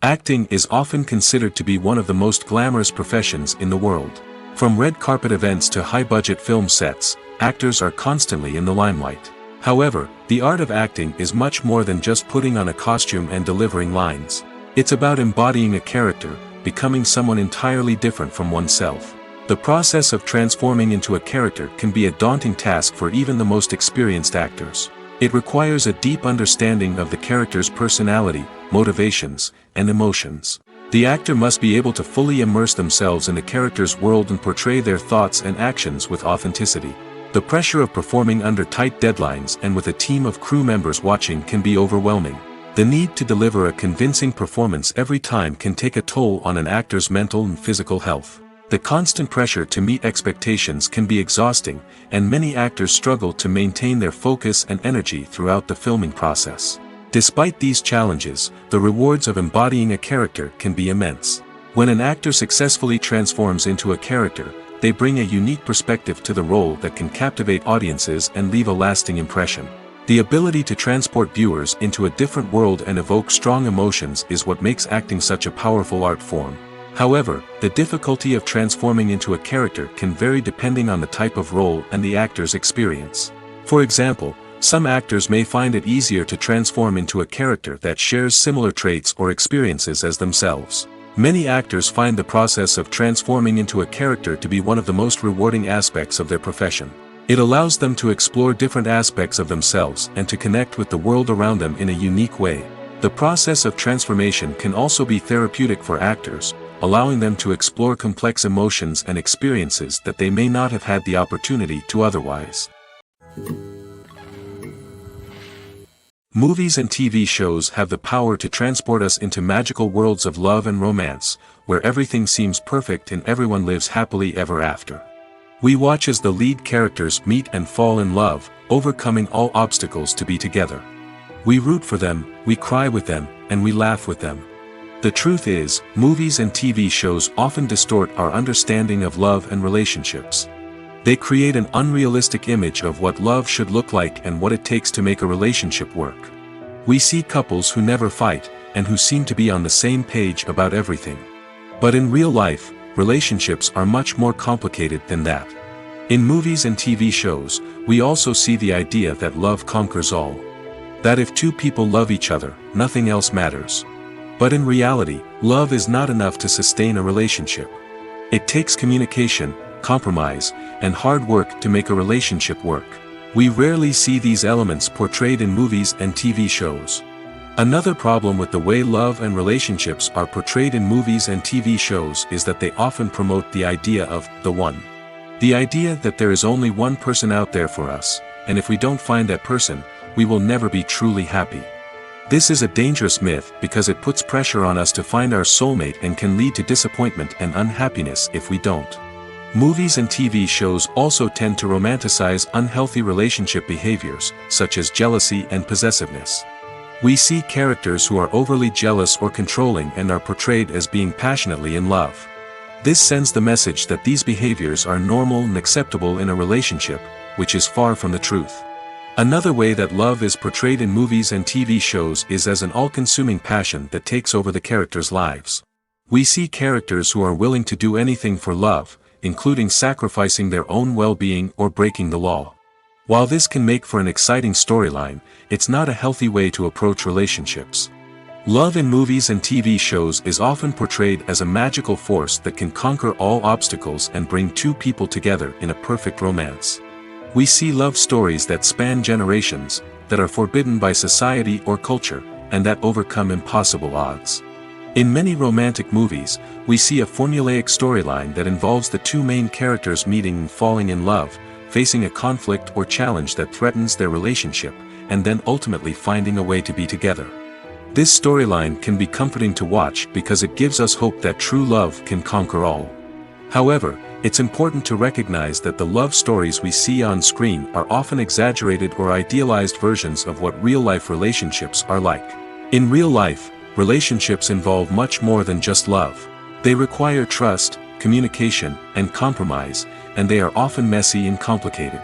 Acting is often considered to be one of the most glamorous professions in the world. From red carpet events to high-budget film sets, actors are constantly in the limelight. However, the art of acting is much more than just putting on a costume and delivering lines. It's about embodying a character, becoming someone entirely different from oneself. The process of transforming into a character can be a daunting task for even the most experienced actors. It requires a deep understanding of the character's personality, motivations, and emotions. The actor must be able to fully immerse themselves in the character's world and portray their thoughts and actions with authenticity. The pressure of performing under tight deadlines and with a team of crew members watching can be overwhelming. The need to deliver a convincing performance every time can take a toll on an actor's mental and physical health. The constant pressure to meet expectations can be exhausting, and many actors struggle to maintain their focus and energy throughout the filming process. Despite these challenges, the rewards of embodying a character can be immense. When an actor successfully transforms into a character, they bring a unique perspective to the role that can captivate audiences and leave a lasting impression. The ability to transport viewers into a different world and evoke strong emotions is what makes acting such a powerful art form. However, the difficulty of transforming into a character can vary depending on the type of role and the actor's experience. For example, some actors may find it easier to transform into a character that shares similar traits or experiences as themselves. Many actors find the process of transforming into a character to be one of the most rewarding aspects of their profession. It allows them to explore different aspects of themselves and to connect with the world around them in a unique way. The process of transformation can also be therapeutic for actors, allowing them to explore complex emotions and experiences that they may not have had the opportunity to otherwise. Movies and TV shows have the power to transport us into magical worlds of love and romance, where everything seems perfect and everyone lives happily ever after. We watch as the lead characters meet and fall in love, overcoming all obstacles to be together. We root for them, we cry with them, and we laugh with them. The truth is, movies and TV shows often distort our understanding of love and relationships. They create an unrealistic image of what love should look like and what it takes to make a relationship work. We see couples who never fight, and who seem to be on the same page about everything. But in real life, relationships are much more complicated than that. In movies and TV shows, we also see the idea that love conquers all. That if two people love each other, nothing else matters. But in reality, love is not enough to sustain a relationship. It takes communication, compromise, and hard work to make a relationship work. We rarely see these elements portrayed in movies and TV shows. Another problem with the way love and relationships are portrayed in movies and TV shows is that they often promote the idea of the one. The idea that there is only one person out there for us, and if we don't find that person, we will never be truly happy. This is a dangerous myth because it puts pressure on us to find our soulmate and can lead to disappointment and unhappiness if we don't. Movies and TV shows also tend to romanticize unhealthy relationship behaviors, such as jealousy and possessiveness. We see characters who are overly jealous or controlling and are portrayed as being passionately in love. This sends the message that these behaviors are normal and acceptable in a relationship, which is far from the truth. Another way that love is portrayed in movies and TV shows is as an all-consuming passion that takes over the characters' lives. We see characters who are willing to do anything for love, including sacrificing their own well-being or breaking the law. While this can make for an exciting storyline, it's not a healthy way to approach relationships. Love in movies and TV shows is often portrayed as a magical force that can conquer all obstacles and bring two people together in a perfect romance. We see love stories that span generations, that are forbidden by society or culture, and that overcome impossible odds. In many romantic movies, we see a formulaic storyline that involves the two main characters meeting and falling in love, facing a conflict or challenge that threatens their relationship, and then ultimately finding a way to be together. This storyline can be comforting to watch because it gives us hope that true love can conquer all. However, it's important to recognize that the love stories we see on screen are often exaggerated or idealized versions of what real-life relationships are like. In real life, relationships involve much more than just love. They require trust, communication, and compromise, and they are often messy and complicated.